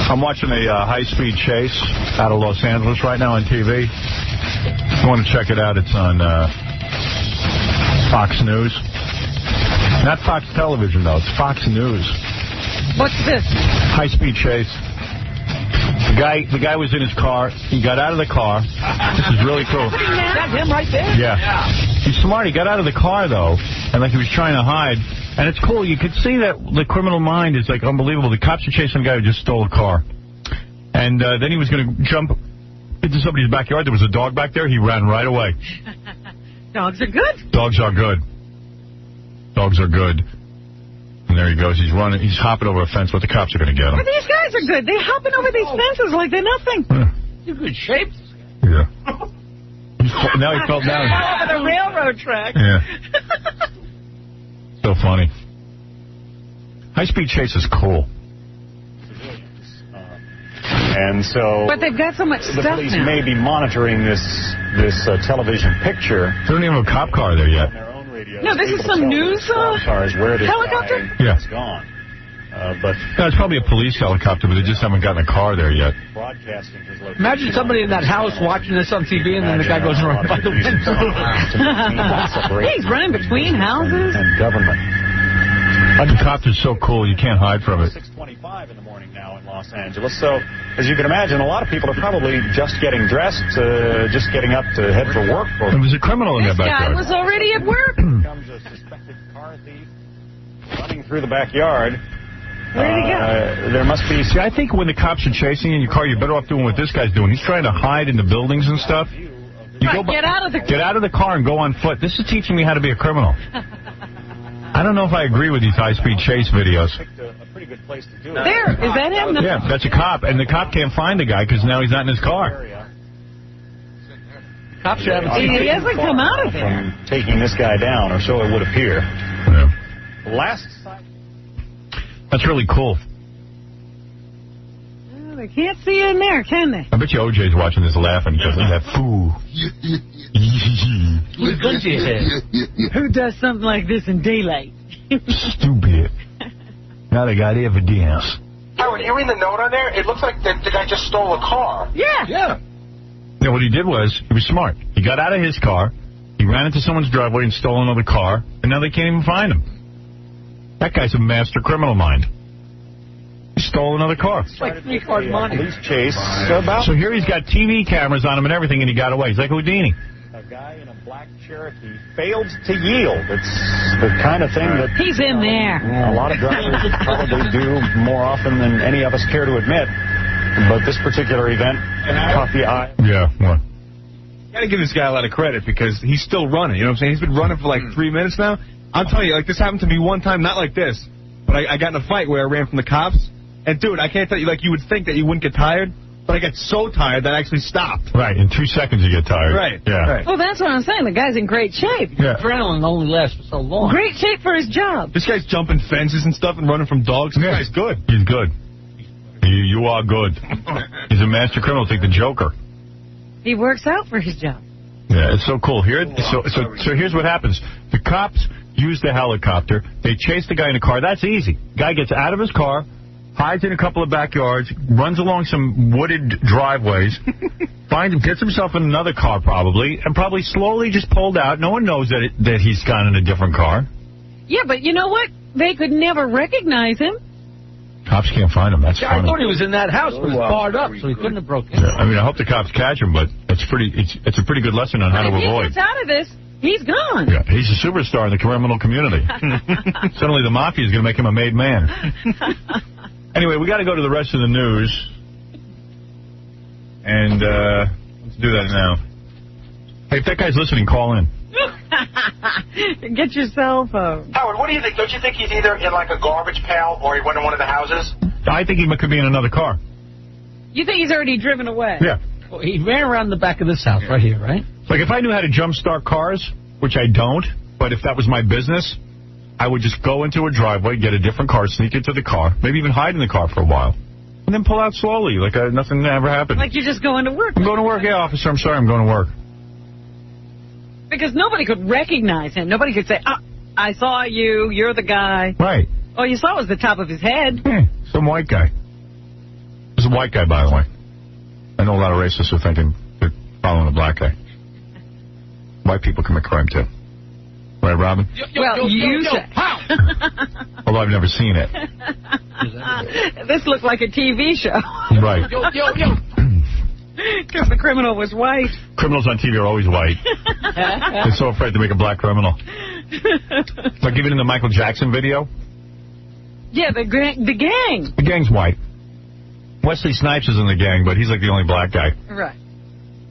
I'm watching a high-speed chase out of Los Angeles right now on TV. If you want to check it out, it's on Fox News. Not Fox Television, though. It's Fox News. What's this? High-speed chase. The guy was in his car. He got out of the car. This is really cool. That's him right there? Yeah. He's smart. He got out of the car, though, and like he was trying to hide. And it's cool. You could see that the criminal mind is, like, unbelievable. The cops are chasing a guy who just stole a car. And then he was going to jump into somebody's backyard. There was a dog back there. He ran right away. Dogs are good. Dogs are good. Dogs are good. And there he goes. He's running. He's hopping over a fence, but the cops are going to get him. But these guys are good. They're hopping over these fences like they're nothing. You're good shape. Yeah. Now he fell down. Over the railroad track. Yeah. So funny. High-speed chase is cool. And so... But they've got so much the stuff police now. may be monitoring this television picture. They don't even have a cop car there yet. No, this is some news helicopter? Yeah. It's gone. But no, it's probably a police helicopter, but they just haven't gotten a car there yet. Broadcasting his location. Imagine somebody in that house watching this on TV, and then the guy goes around by the window. He's running between houses. And government. The copter's so cool, you can't hide from it. 6:25 in the morning now in Los Angeles. So, as you can imagine, a lot of people are probably just getting dressed, just getting up to head for work. There was a criminal in This their backyard. guy was already at work. Comes a suspected car thief running through the backyard. Where'd he go? There must be... See, I think when the cops are chasing you in your car, you're better off doing what this guy's doing. He's trying to hide in the buildings and stuff. Get out of the car. Get out of the car and go on foot. This is teaching me how to be a criminal. I don't know if I agree with these high-speed chase videos. There, is that him? Yeah, that's a cop, and the cop can't find the guy because now he's not in his car. Cops should have He hasn't come out of there. From taking this guy down, or so it would appear. Yeah. Last sight. That's really cool. Oh, they can't see you in there, can they? I bet you OJ's watching this laughing because of that foo. With gun to his head. Who does something like this in daylight? Stupid. Now they got evidence. Howard, you read the note on there? It looks like the guy just stole a car. Yeah. Yeah, what he did was, he was smart. He got out of his car, he ran into someone's driveway and stole another car, and now they can't even find him. That guy's a master criminal mind. He stole another car. It's like 3 cars money. Police chase. So here he's got TV cameras on him and everything, and he got away. He's like Houdini. A guy in a black Cherokee failed to yield. It's the kind of thing that... He's in there. A lot of drivers probably do more often than any of us care to admit. But this particular event caught the eye. Yeah, what? You got to give this guy a lot of credit because he's still running. You know what I'm saying? He's been running for like 3 minutes now. I'm telling you, like, this happened to me one time, not like this, but I got in a fight where I ran from the cops. And, dude, I can't tell you, like, you would think that you wouldn't get tired, but I got so tired that I actually stopped. Right, in 2 seconds you get tired. Right. Yeah. Right. Well, that's what I'm saying. The guy's in great shape. Yeah. Adrenaline only lasts for so long. Great shape for his job. This guy's jumping fences and stuff and running from dogs. This guy's good. He's good. You are good. He's a master criminal. It's like the Joker. He works out for his job. Yeah, it's so cool. So here's what happens. The cops use the helicopter. They chase the guy in a car. That's easy. Guy gets out of his car, hides in a couple of backyards, runs along some wooded driveways, gets himself in another car probably, and probably slowly just pulled out. No one knows that he's gone in a different car. Yeah, but you know what? They could never recognize him. Cops can't find him. That's funny. I thought he was in that house, but it was barred up, so he couldn't have broken in. Yeah, I mean, I hope the cops catch him, but it's a pretty good lesson on how to If he avoid. gets out of this, he's gone. Yeah, he's a superstar in the criminal community. Suddenly the mafia is going to make him a made man. Anyway, we got to go to the rest of the news. And let's do that now. Hey, if that guy's listening, call in. Get your cell phone. Howard, what do you think? Don't you think he's either in like a garbage pail or he went in one of the houses? I think he could be in another car. You think he's already driven away? Yeah. Well, he ran around the back of this house right here, right? Like, if I knew how to jumpstart cars, which I don't, but if that was my business, I would just go into a driveway, get a different car, sneak into the car, maybe even hide in the car for a while, and then pull out slowly, like nothing ever happened. Like you're just going to work. I'm going to work. Yeah, officer, I'm sorry, I'm going to work. Because nobody could recognize him. Nobody could say, I saw you, you're the guy. Right. All you saw was the top of his head. Some white guy. There's a white guy, by the way. I know a lot of racists are thinking they're following a black guy. White people commit crime, too. Right, Robin? You say. Although I've never seen it. This looked like a TV show. Right. Because the criminal was white. Criminals on TV are always white. They're so afraid to make a black criminal. Like even in the Michael Jackson video. Yeah, the gang. The gang's white. Wesley Snipes is in the gang, but he's like the only black guy. Right.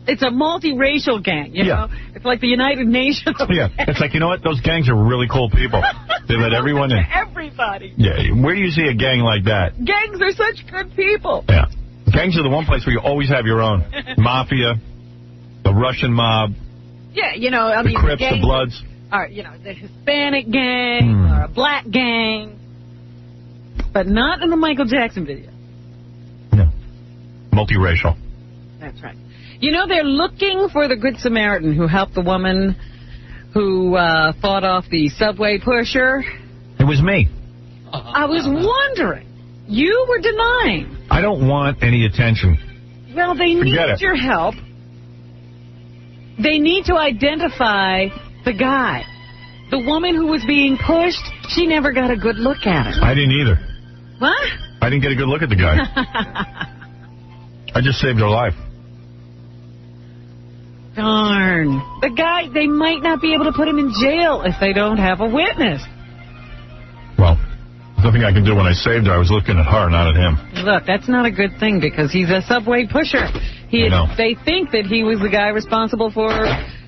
It's a multiracial gang, you know? It's like the United Nations. Yeah, it's like, you know what? Those gangs are really cool people. They let everyone in. Everybody. Yeah, where do you see a gang like that? Gangs are such good people. Yeah. Gangs are the one place where you always have your own. Mafia, the Russian mob. Yeah, you know, I mean, the Crips, the Bloods. Or, you know, the Hispanic gang or a black gang. But not in the Michael Jackson video. No. Multiracial. That's right. You know, they're looking for the Good Samaritan who helped the woman who fought off the subway pusher. It was me. I was wondering. You were denying. I don't want any attention. Well, they need your help. They need to identify the guy. The woman who was being pushed, she never got a good look at him. I didn't either. What? I didn't get a good look at the guy. I just saved her life. Darn. The guy, they might not be able to put him in jail if they don't have a witness. Well, there's nothing I can do. When I saved her, I was looking at her, not at him. Look, that's not a good thing because he's a subway pusher. They think that he was the guy responsible for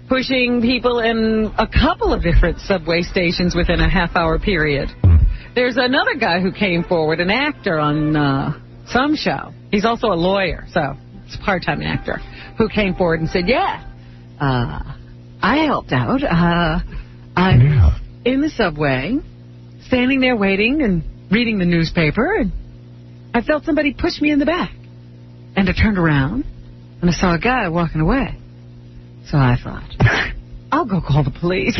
pushing people in a couple of different subway stations within a half-hour period. There's another guy who came forward, an actor on some show. He's also a lawyer, so it's a part-time actor, who came forward and said, I helped out. I'm in the subway, standing there waiting and reading the newspaper, and I felt somebody push me in the back. And I turned around, and I saw a guy walking away. So I thought, I'll go call the police.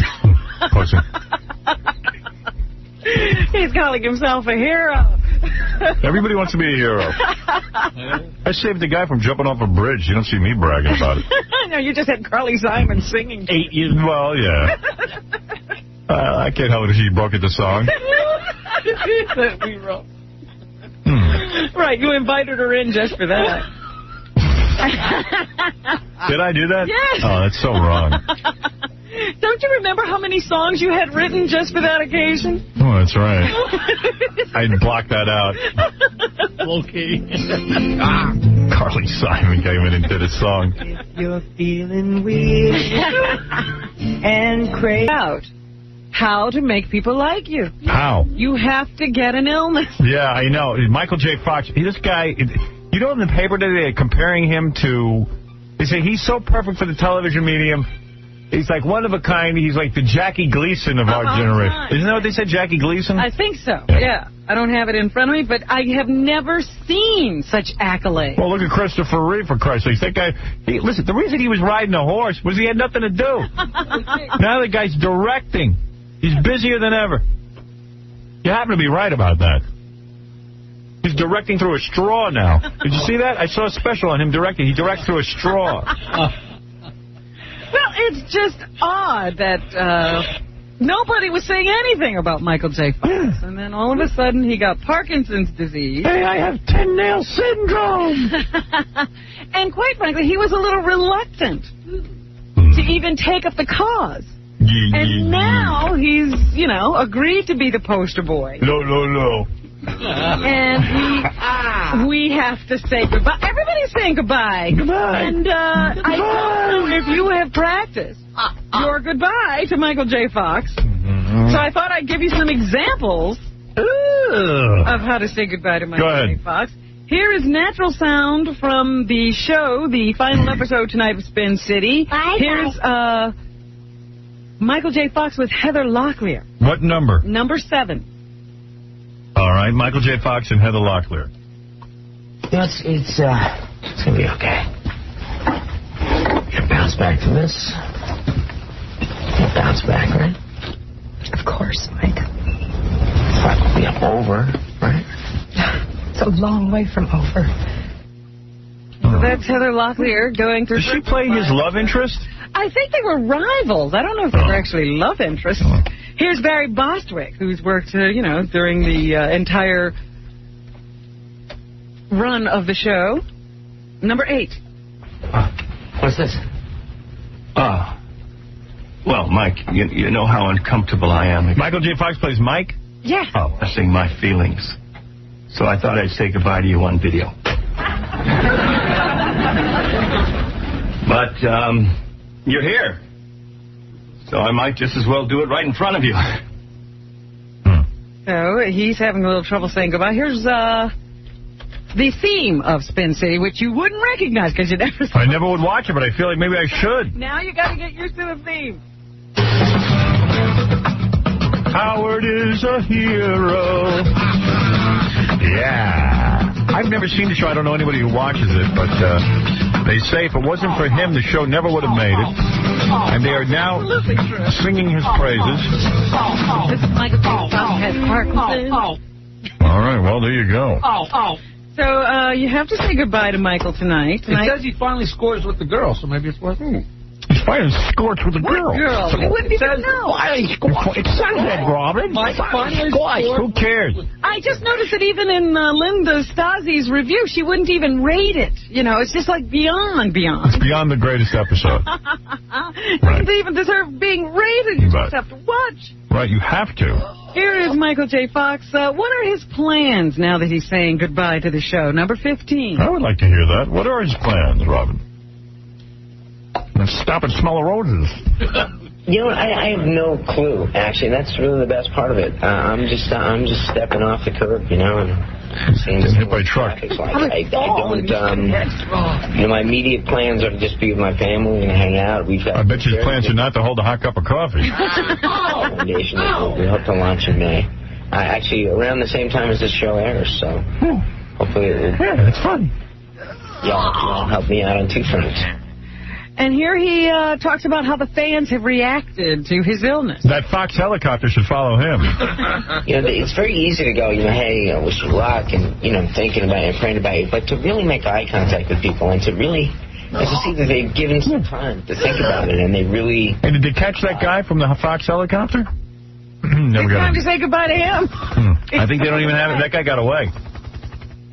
He's calling himself a hero. Everybody wants to be a hero. I saved the guy from jumping off a bridge. You don't see me bragging about it. No, you just had Carly Simon singing. 8 years. Well, yeah. I can't help it if she broke into song. That we wrote. Right, you invited her in just for that. Did I do that? Yes. Oh, that's so wrong. Don't you remember how many songs you had written just for that occasion? Oh, that's right. I'd block that out. Okay. Carly Simon came in and did a song. If you're feeling weird and crazy. How to make people like you. How? You have to get an illness. Yeah, I know. Michael J. Fox, this guy, you know in the paper today they're comparing him to, they say he's so perfect for the television medium. He's like one of a kind. He's like the Jackie Gleason of our generation. Right. Isn't that what they said, Jackie Gleason? I think so, yeah. I don't have it in front of me, but I have never seen such accolades. Well, look at Christopher Reeve, for Christ's sake. That guy, listen, the reason he was riding a horse was he had nothing to do. Now the guy's directing. He's busier than ever. You happen to be right about that. He's directing through a straw now. Did you see that? I saw a special on him directing. He directs through a straw. Well, it's just odd that nobody was saying anything about Michael J. Fox. And then all of a sudden he got Parkinson's disease. Hey, I have 10-nail syndrome. And quite frankly, he was a little reluctant to even take up the cause. And now he's, agreed to be the poster boy. No. And we have to say goodbye. Everybody's saying goodbye. Goodbye. And I don't know if you have practiced your goodbye to Michael J. Fox. So I thought I'd give you some examples of how to say goodbye to Michael J. Fox. Here is natural sound from the show, the final episode tonight of Spin City. Here's Michael J. Fox with Heather Locklear. What number? Number 7. All right, Michael J. Fox and Heather Locklear. It's gonna be okay. Gonna bounce back from this. Bounce back, right? Of course, Mike. Probably over, right? It's a long way from over. So that's Heather Locklear going through... Does she play his love interest? I think they were rivals. I don't know if they were actually love interests. Here's Barry Bostwick, who's worked, during the entire run of the show. Number 8. What's this? Well, Mike, you know how uncomfortable I am. Michael J. Fox plays Mike? Yeah. Expressing my feelings. So I thought I'd say goodbye to you on video. But you're here. So I might just as well do it right in front of you. So he's having a little trouble saying goodbye. Here's the theme of Spin City, which you wouldn't recognize because you never saw I never would watch it, but I feel like maybe I should. Now you got to get used to the theme. Howard is a hero. Yeah. I've never seen the show. I don't know anybody who watches it, but they say if it wasn't for him, the show never would have made it. And they are now singing his praises. This is Michael has Parkinson's. All right, well, there you go. So you have to say goodbye to Michael tonight. It says he finally scores with the girl, so maybe it's worth it. He's finally scorched with a girl. You wouldn't even know. It says that, Robin. Who cares? I just noticed that even in Linda Stasi's review, she wouldn't even rate it. You know, it's just like beyond. It's beyond the greatest episode. It doesn't even deserve being rated. You just have to watch. Right, you have to. Here is Michael J. Fox. What are his plans now that he's saying goodbye to the show? Number 15. I would like to hear that. What are his plans, Robin? Stop and smell the roses. You know, I have no clue. Actually, that's really the best part of it. I'm just stepping off the curb, you know, and seeing hit by a truck. I don't. You know, my immediate plans are to just be with my family and hang out. I bet his plans are not to hold a hot cup of coffee. Foundation. We hope to launch in May. Actually, around the same time as this show airs, so hopefully that's fun. Y'all help me out on two fronts. And here he talks about how the fans have reacted to his illness. That Fox helicopter should follow him. You know, it's very easy to go, you know, hey, I wish you luck, and, you know, thinking about it and praying about it. But to really make eye contact with people and to really, and to see that they've given some time to think about it, and they really... And did they catch that guy from the Fox helicopter? Never it's got time him. to say goodbye to him. I think they don't even have it. That guy got away.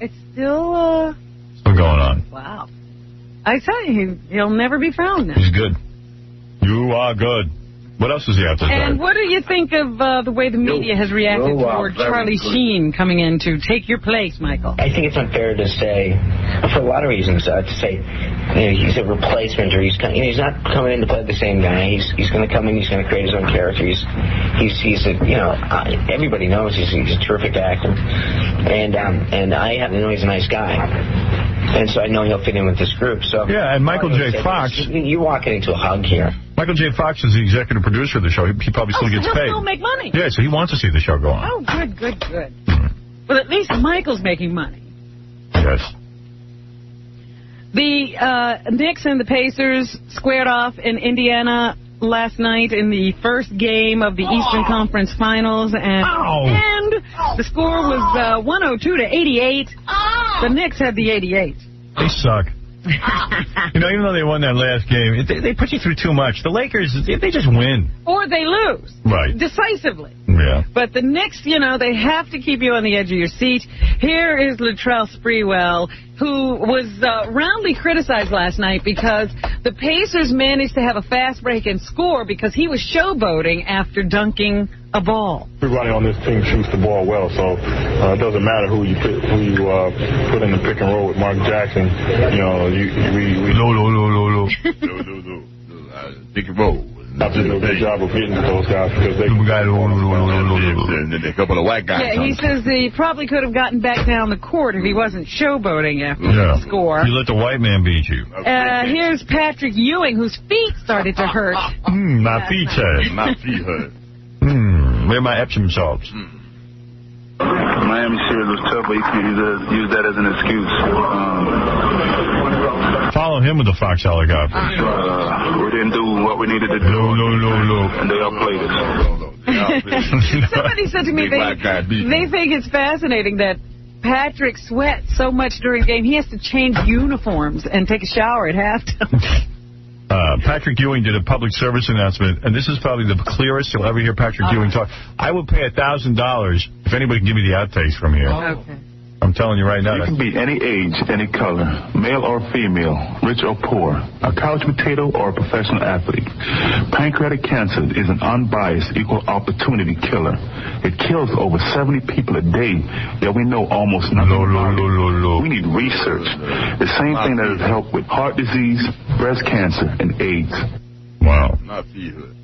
It's still... Still going on. Wow. I tell you, he'll never be found now. He's good. You are good. What else does he have to say? And what do you think of the way the media has reacted toward Charlie Sheen coming in to take your place, Michael? I think it's unfair to say, for a lot of reasons, to say, you know, he's a replacement, or he's not coming in to play the same guy. He's going to come in, he's going to create his own character. He's a, you know, everybody knows he's a terrific actor, and I happen to know he's a nice guy. And so I know he'll fit in with this group. So yeah, and Michael J. Fox... You're walking into a hug here. Michael J. Fox is the executive producer of the show. He probably still gets he'll paid. Still make money. Yeah, so he wants to see the show go on. Oh, good. Well, at least Michael's making money. Yes. The Knicks and the Pacers squared off in Indiana last night in the first game of the Eastern Conference Finals, and the score was 102-88. The Knicks had the 88. They suck. You know, even though they won that last game, they put you through too much. The Lakers, they just win. Or they lose. Right. Decisively. Yeah. But the Knicks, you know, they have to keep you on the edge of your seat. Here is Latrell Sprewell, who was roundly criticized last night because the Pacers managed to have a fast break and score because he was showboating after dunking a ball. Everybody on this team shoots the ball well, so it doesn't matter who you put in the pick and roll with Mark Jackson. You know, no. Pick and roll. Have to do a good job of hitting those guys because they a couple of white guys. Yeah, he says he probably could have gotten back down the court if he wasn't showboating after the score. You let the white man beat you. Here's Patrick Ewing, whose feet started to hurt. My feet hurt. My feet hurt. Where are my Epsom salts? Miami series was tough, but you can use that as an excuse. Follow him with the Fox helicopter. We didn't do what we needed to do. No. And they outplayed us. Somebody said to me they think it's fascinating that Patrick sweats so much during the game he has to change uniforms and take a shower at halftime. Patrick Ewing did a public service announcement, and this is probably the clearest you'll ever hear Patrick Ewing talk. I would pay $1,000 if anybody can give me the outtakes from here. Okay. I'm telling you right now. You can be any age, any color, male or female, rich or poor, a couch potato or a professional athlete. Pancreatic cancer is an unbiased, equal opportunity killer. It kills over 70 people a day, yet we know almost nothing about it. We need research. The same thing that has helped with heart disease, breast cancer, and AIDS. Wow. Not for you.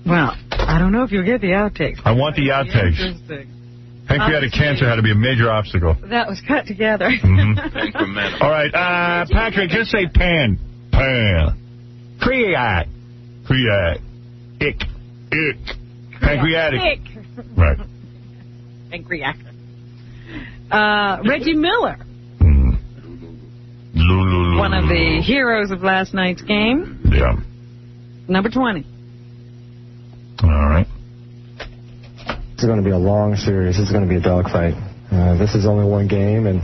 Well, I don't know if you'll get the outtakes. I want the outtakes. Pancreatic cancer had to be a major obstacle. That was cut together. Mm-hmm. All right, Patrick, just say pan. Creat. Ick. Pancreatic. Right. Pancreatic. Reggie Miller. One of the heroes of last night's game. Yeah. Number 20. All right. This is going to be a long series. This is going to be a dogfight. This is only one game, and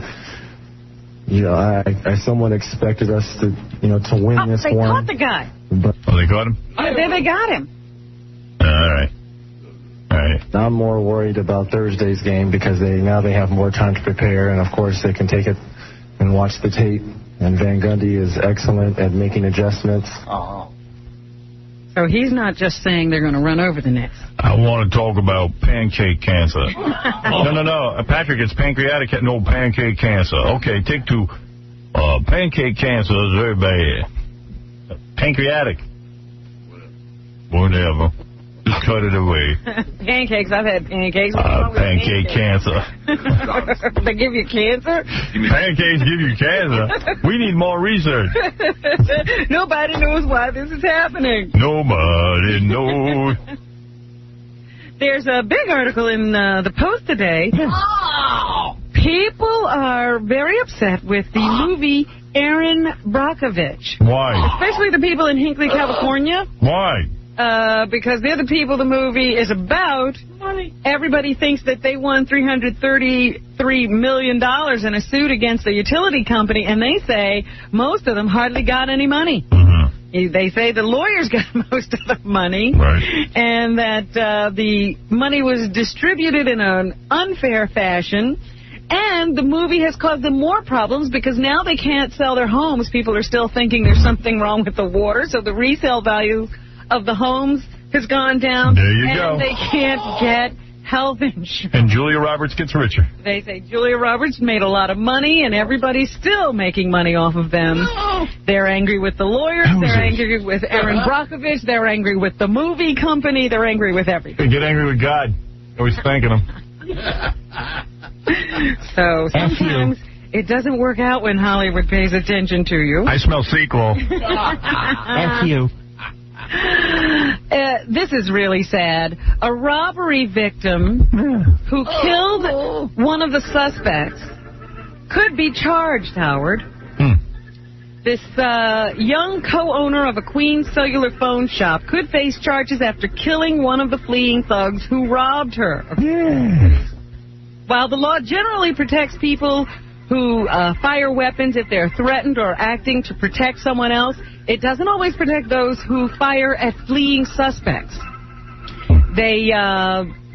I somewhat expected us to win this they one. caught the guy. But they got him? Then they got him. All right. I'm more worried about Thursday's game because now they have more time to prepare, and of course they can take it and watch the tape. And Van Gundy is excellent at making adjustments. So he's not just saying they're going to run over the Knicks. I want to talk about pancake cancer. No. Patrick, it's pancreatic. No, pancake cancer. Okay, take 2. Pancake cancer is very bad. Pancreatic. Whatever. Just cut it away. Pancakes. I've had pancakes. Pancake cancer. They give you cancer? Pancakes give you cancer? We need more research. Nobody knows why this is happening. Nobody knows. There's a big article in the Post today. People are very upset with the movie Erin Brockovich. Why? Especially the people in Hinckley, California. Why? Because they're the people the movie is about. Everybody thinks that they won $333 million in a suit against the utility company, and they say most of them hardly got any money. Mm-hmm. They say the lawyers got most of the money, and that the money was distributed in an unfair fashion, and the movie has caused them more problems because now they can't sell their homes. People are still thinking there's something wrong with the water, so the resale value of the homes has gone down. There you go. And they can't get health insurance. And Julia Roberts gets richer. They say Julia Roberts made a lot of money, and everybody's still making money off of them. They're angry with the lawyers. They're angry with Erin Brockovich. They're angry with the movie company. They're angry with everything. They get angry with God. Always thanking him. So sometimes it doesn't work out when Hollywood pays attention to you. I smell sequel. F you. This is really sad. A robbery victim who killed one of the suspects could be charged, Howard. This young co-owner of a Queens cellular phone shop could face charges after killing one of the fleeing thugs who robbed her. While the law generally protects people who fire weapons if they're threatened or acting to protect someone else, it doesn't always protect those who fire at fleeing suspects. They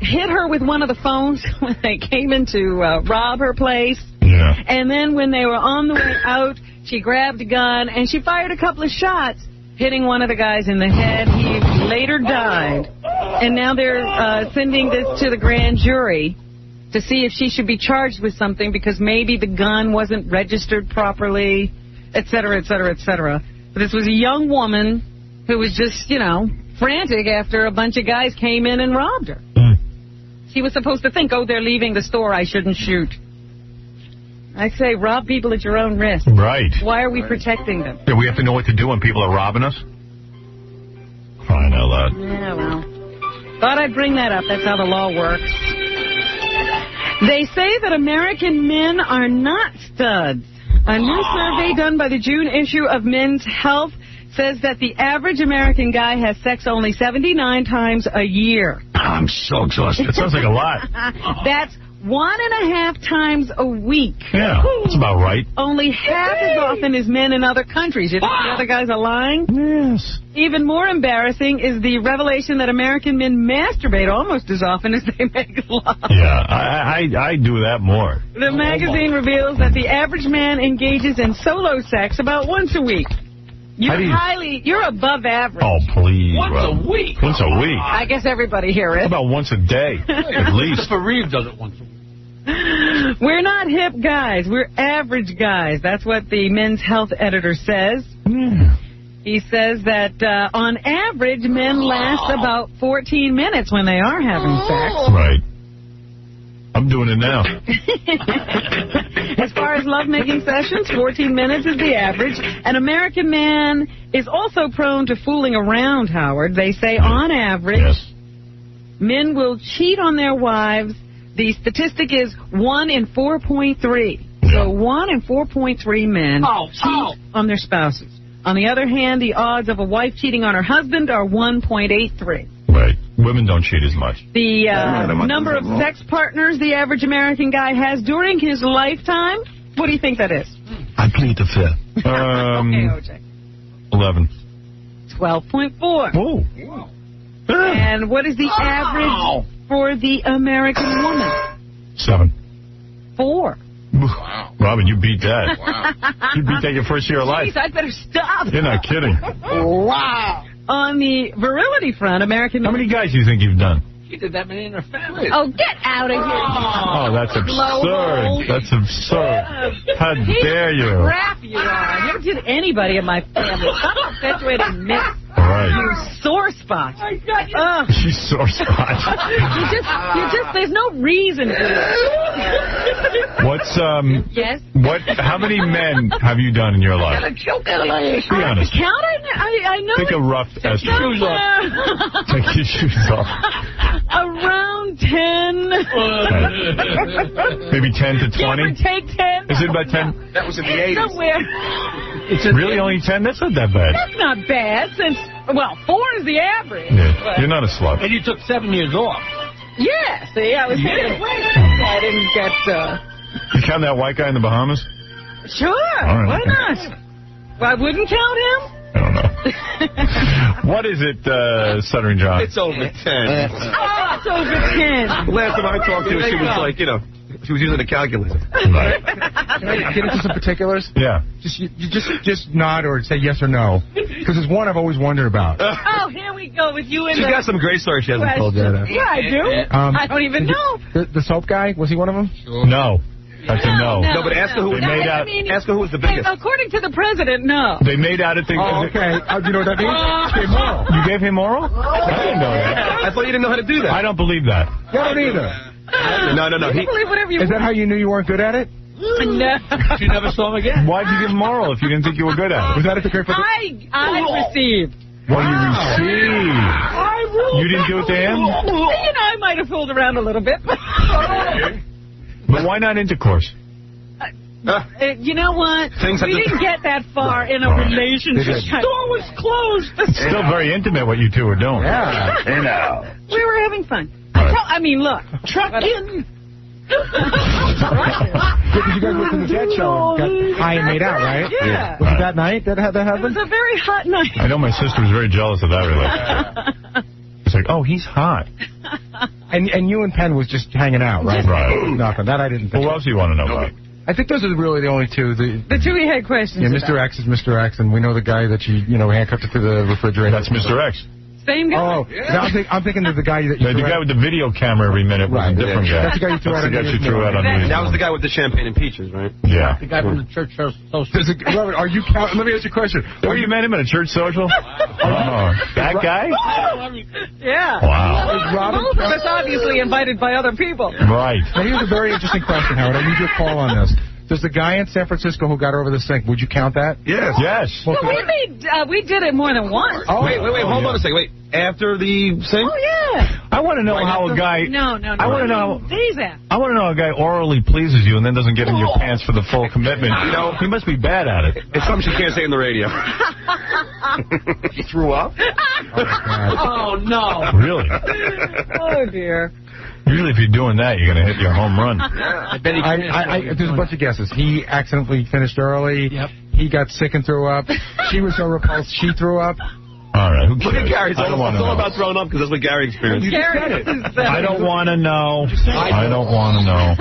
hit her with one of the phones when they came in to rob her place. Yeah. And then when they were on the way out, she grabbed a gun and she fired a couple of shots, hitting one of the guys in the head. He later died. And now they're sending this to the grand jury to see if she should be charged with something because maybe the gun wasn't registered properly, et cetera, et cetera, et cetera. But this was a young woman who was just, frantic after a bunch of guys came in and robbed her. She was supposed to think, they're leaving the store, I shouldn't shoot. I say rob people at your own risk. Right. Why are we protecting them? Yeah, we have to know what to do when people are robbing us? Crying out loud. Yeah, well. Thought I'd bring that up. That's how the law works. They say that American men are not studs. A new survey done by the June issue of Men's Health says that the average American guy has sex only 79 times a year. I'm so exhausted. It sounds like a lot. That's 1.5 times a week. Yeah, that's about right. Only half as often as men in other countries. You think the other guys are lying? Yes. Even more embarrassing is the revelation that American men masturbate almost as often as they make love. Yeah, I do that more. The magazine reveals that the average man engages in solo sex about once a week. You're above average. Oh, please. Once a week? Once a week. I guess everybody here is. How about once a day, at least? Christopher Reeve does it once a week. We're not hip guys. We're average guys. That's what the men's health editor says. He says that on average, men last about 14 minutes when they are having sex. Right. I'm doing it now. As far as lovemaking sessions, 14 minutes is the average. An American man is also prone to fooling around, Howard. They say on average, men will cheat on their wives. The statistic is 1 in 4.3. So 1 in 4.3 men cheat on their spouses. On the other hand, the odds of a wife cheating on her husband are 1.83. Right. Women don't cheat as much. The number of sex partners the average American guy has during his lifetime, what do you think that is? I plead the fifth. Okay, OJ. 11. 12.4. Oh. And what is the average for the American woman? 7. 4. Wow. Robin, you beat that. Wow. You beat that your first year of life. Jeez, I better stop. You're not kidding. Wow. On the virility front, American... How many guys do you think you've done? She did that many in her family. Oh, get out of here. Oh, that's absurd. That's absurd. How dare you? Crap you are. I never did anybody in my family. Stop perpetuating myths. Right. You sore spot. She's sore spot. you just, there's no reason for it. What's, Yes? How many men have you done in your life? Be honest. Count it? I know. Take a rough estimate. Shoes off. Take your shoes off. Around 10. Maybe 10 to 20? Give or take 10. Is it about 10? That was in the 80s. Somewhere. It's really only 10? That's not that bad. That's not bad since, 4 is the average. Yeah. You're not a slut. And you took 7 years off. Yeah, see, I was taking a break. I didn't get... You count that white guy in the Bahamas? Sure. All right. Why not? Well, I wouldn't count him. I don't know. What is it, Stuttering John? It's over 10. It's over 10. The last time I talked to her, she was like, she was using a calculator. Right. Can I get into some particulars? Yeah. Just nod or say yes or no. Because there's one I've always wondered about. Oh, here we go with you and She's got some great stories she hasn't told yet. Yeah, I do. I don't even know. The soap guy, was he one of them? No. That's a no. No, but ask her who. Ask her who was the biggest. According to the president, no. They made out at the... Oh, okay. Do you know what that means? Gave moral. You gave him oral? I didn't know that. I thought you didn't know how to do that. I don't believe that. I don't either. No. You believe whatever you Is that how you knew you weren't good at it? No. You never saw him again. Why'd you give him oral if you didn't think you were good at it? Was that at the Great I received. Well, you received. You didn't do it to him? I might have fooled around a little bit. But why not intercourse? You know what? We didn't get that far in a relationship. The door was closed. It's still very intimate what you two were doing. Yeah. We were having fun. Look. Trucking. Because you guys went to the Dead Show and got high and made out, right? Yeah. Was it that night that happened? It was a very hot night. I know my sister was very jealous of that relationship. It's like, oh, he's hot. And you and Penn was just hanging out, right? Right. Nothing. That I didn't think. Who else do you want to know about? I think those are really the only two. The two we had questions Yeah, Mr. X is Mr. X, and we know the guy that you handcuffed to the refrigerator. That's Mr. X. Same guy. Oh, yeah. I'm thinking of the guy that you the guy with the video camera every minute was a different guy. That's the guy you threw out on News. That was the guy with the champagne and peaches, right? Yeah. The guy from the church social. Robert, are you counting? Let me ask you a question. Where you met him at a church social? That guy? Yeah. Wow. Both of us obviously invited by other people. Right. Now, here's a very interesting question, Howard. I need your call on this. Does the guy in San Francisco who got over the sink, would you count that? Yes. Well, we did it more than once. Oh, wait, hold on a second. Wait, after the sink? Oh, yeah. I want to know how a guy... No. I want to know... Days after. I want to know how a guy orally pleases you and then doesn't get in your pants for the full commitment. He must be bad at it. It's something she can't say on the radio. He threw up? Oh, no. Really? Oh, dear. Usually if you're doing that, you're going to hit your home run. I bet there's a bunch of guesses. He accidentally finished early. Yep. He got sick and threw up. She was so repulsed, she threw up. All right, who cares? Look at Gary. It's all know. about throwing up because that's what Gary experienced. I don't want to know. I don't want to know.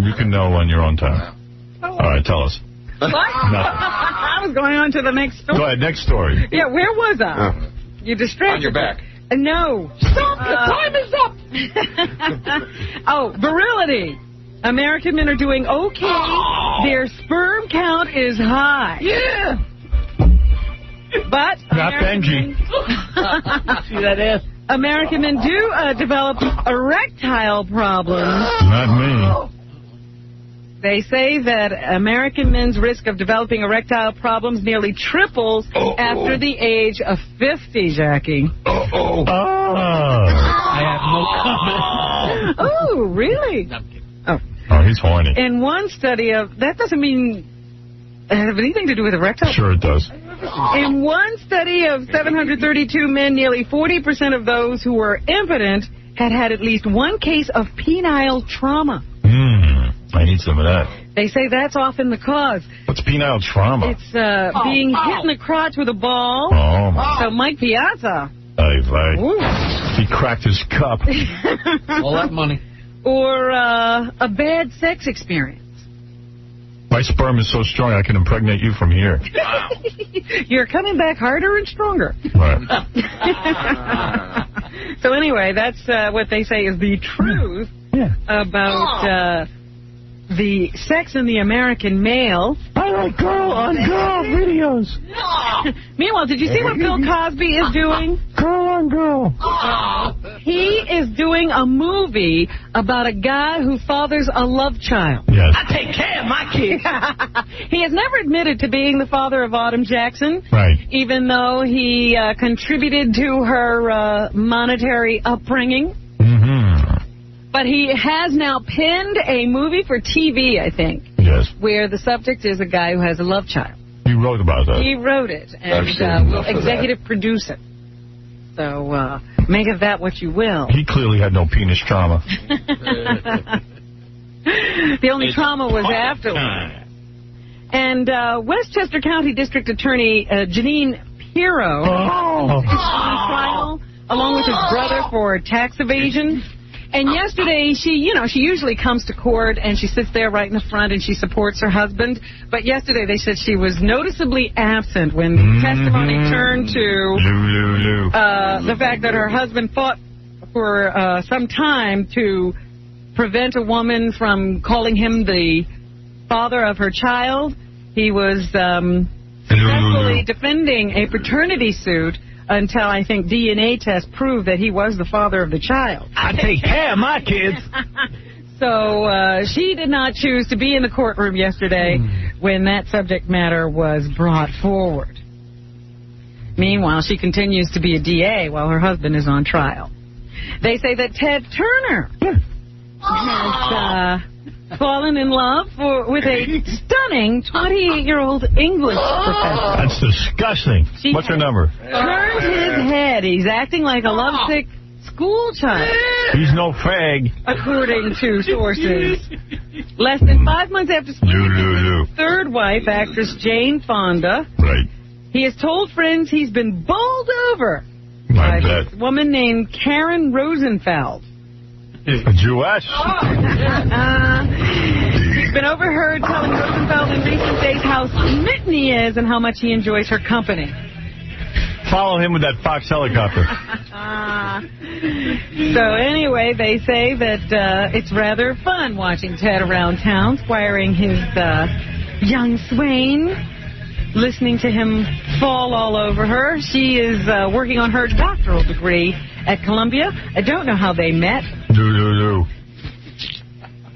You can know on your own time. All right, tell us. What? Nothing. I was going on to the next story. Go ahead, next story. Yeah, where was I? You distracted. On your back. No. Stop! The time is up! Oh, virility. American men are doing okay. Their sperm count is high. Yeah. But not Benji. See that ass? American men do develop erectile problems. Not me. They say that American men's risk of developing erectile problems nearly triples after the age of 50, Jackie. Oh. I have no comment. Oh, really? Oh, he's horny. In one study that doesn't mean have anything to do with erectile. Sure it does. In one study of 732 men, nearly 40% of those who were impotent had at least one case of penile trauma. I need some of that. They say that's often the cause. What's penile trauma? It's being hit in the crotch with a ball. Oh, my. So Mike Piazza. He cracked his cup. All that money. Or a bad sex experience. My sperm is so strong I can impregnate you from here. You're coming back harder and stronger. Right. So anyway, that's what they say is the truth about the sex in the American male. I like girl on girl videos. Meanwhile, did you see what Bill Cosby is doing? Girl on girl. He is doing a movie about a guy who fathers a love child. Yes. I take care of my kids. He has never admitted to being the father of Autumn Jackson. Right. Even though he contributed to her monetary upbringing. But he has now penned a movie for TV, I think. Yes. Where the subject is a guy who has a love child. He wrote about that. He wrote it and will executive produce it. So make of that what you will. He clearly had no penis trauma. The only trauma was afterwards. And Westchester County District Attorney Janine Pirro is on trial along with his brother for tax evasion. And yesterday, she usually comes to court and she sits there right in the front and she supports her husband. But yesterday they said she was noticeably absent when the testimony turned to the fact that her husband fought for some time to prevent a woman from calling him the father of her child. He was successfully defending a paternity suit until I think DNA tests proved that he was the father of the child. I take care of my kids. So she did not choose to be in the courtroom yesterday when that subject matter was brought forward. Meanwhile, she continues to be a DA while her husband is on trial. They say that Ted Turner has fallen in love with a stunning 28-year-old English professor. That's disgusting. What's her number? Turned his head. He's acting like a lovesick school child. He's no fag. According to sources. Less than 5 months after sleeping with his third wife, actress Jane Fonda, right. He has told friends he's been bowled over by this woman named Karen Rosenfeld. A Jewess? He's been overheard telling Rosenfeld in recent days how smitten he is and how much he enjoys her company. Follow him with that Fox helicopter. So anyway, they say that it's rather fun watching Ted around town, squiring his young swain, listening to him fall all over her. She is working on her doctoral degree at Columbia. I don't know how they met.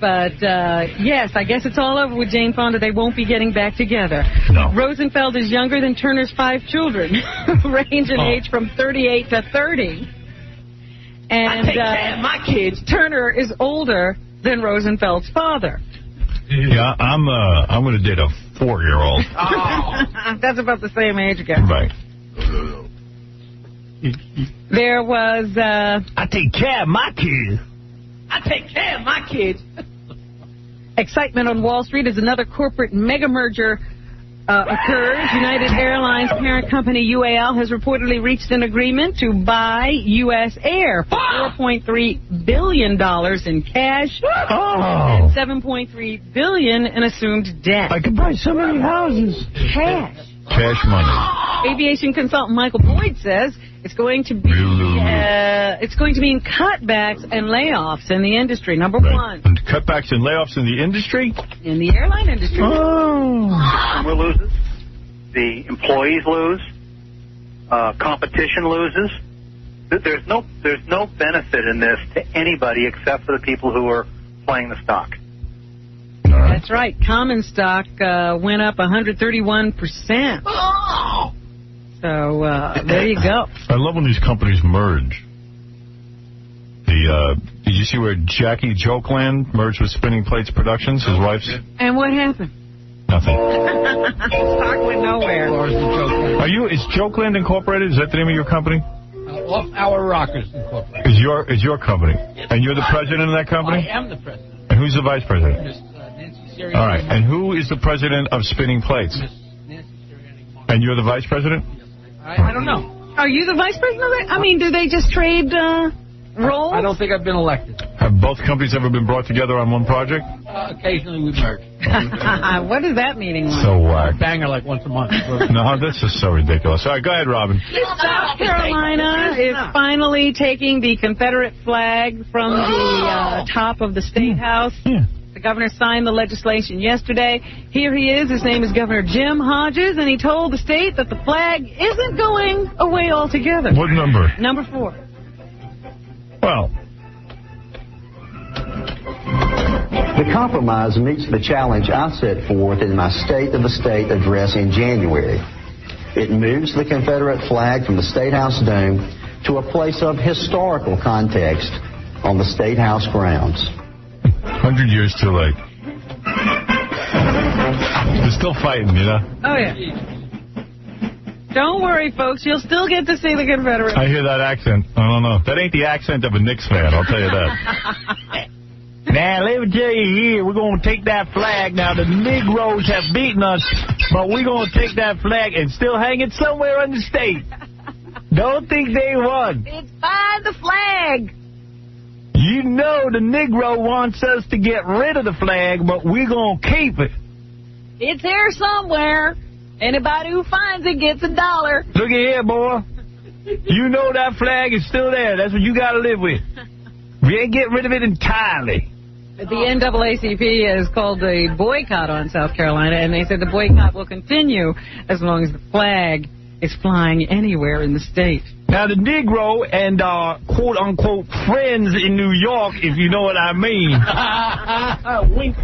But, yes, I guess it's all over with Jane Fonda. They won't be getting back together. No. Rosenfeld is younger than Turner's 5 children, range in age from 38 to 30. And I take care of my kids. Turner is older than Rosenfeld's father. Yeah, I'm going to date a 4-year-old. That's about the same age again. Right. There was... I take care of my kids. I take care of my kids. Excitement on Wall Street as another corporate mega merger occurs. United Airlines parent company UAL has reportedly reached an agreement to buy U.S. Air for $4.3 billion in cash and $7.3 billion in assumed debt. I could buy so many houses. Cash. Cash money. Aviation consultant Michael Boyd says it's going to be it's going to mean cutbacks and layoffs in the industry, number one. And cutbacks and layoffs in the industry? In the airline industry. Oh. We're losers. The employees lose. Competition loses. There's no benefit in this to anybody except for the people who are playing the stock. That's right. Common stock went up 131%. Oh! So there you go. I love when these companies merge. Did you see where Jackie Jokeland merged with Spinning Plates Productions, his wife's? And what happened? Nothing. Stock went nowhere. Is Jokeland Incorporated? Is that the name of your company? Off Our Rockers Incorporated. Is your company? And you're the president of that company? I am the president. And who's the vice president? Miss Nancy Sirianni. All right. And who is the president of Spinning Plates? Miss Nancy Sirianni. And you're the vice president? I don't know. Are you the vice president of it? I mean, do they just trade roles? I don't think I've been elected. Have both companies ever been brought together on one project? Occasionally we merge. What is that meaning? So whack. Banger like once a month. No, this is so ridiculous. All right, go ahead, Robin. South Carolina is finally taking the Confederate flag from the top of the State House. Yeah. The governor signed the legislation yesterday. Here he is. His name is Governor Jim Hodges, and he told the state that the flag isn't going away altogether. What number? Number 4. Well, the compromise meets the challenge I set forth in my State of the State address in January. It moves the Confederate flag from the State House dome to a place of historical context on the State House grounds. 100 years too late. They're still fighting, you know? Oh, yeah. Don't worry, folks. You'll still get to see the Confederate. I hear that accent. I don't know. That ain't the accent of a Knicks fan, I'll tell you that. Now, let me tell you here, we're going to take that flag. Now, the Negroes have beaten us, but we're going to take that flag and still hang it somewhere in the state. Don't think they won. It's by the flag. You know the Negro wants us to get rid of the flag, but we're going to keep it. It's here somewhere. Anybody who finds it gets $1. Look at here, boy. You know that flag is still there. That's what you got to live with. We ain't getting rid of it entirely. The NAACP has called a boycott on South Carolina, and they said the boycott will continue as long as the flag is flying anywhere in the state. Now, the Negro and quote-unquote friends in New York, if you know what I mean. Wink.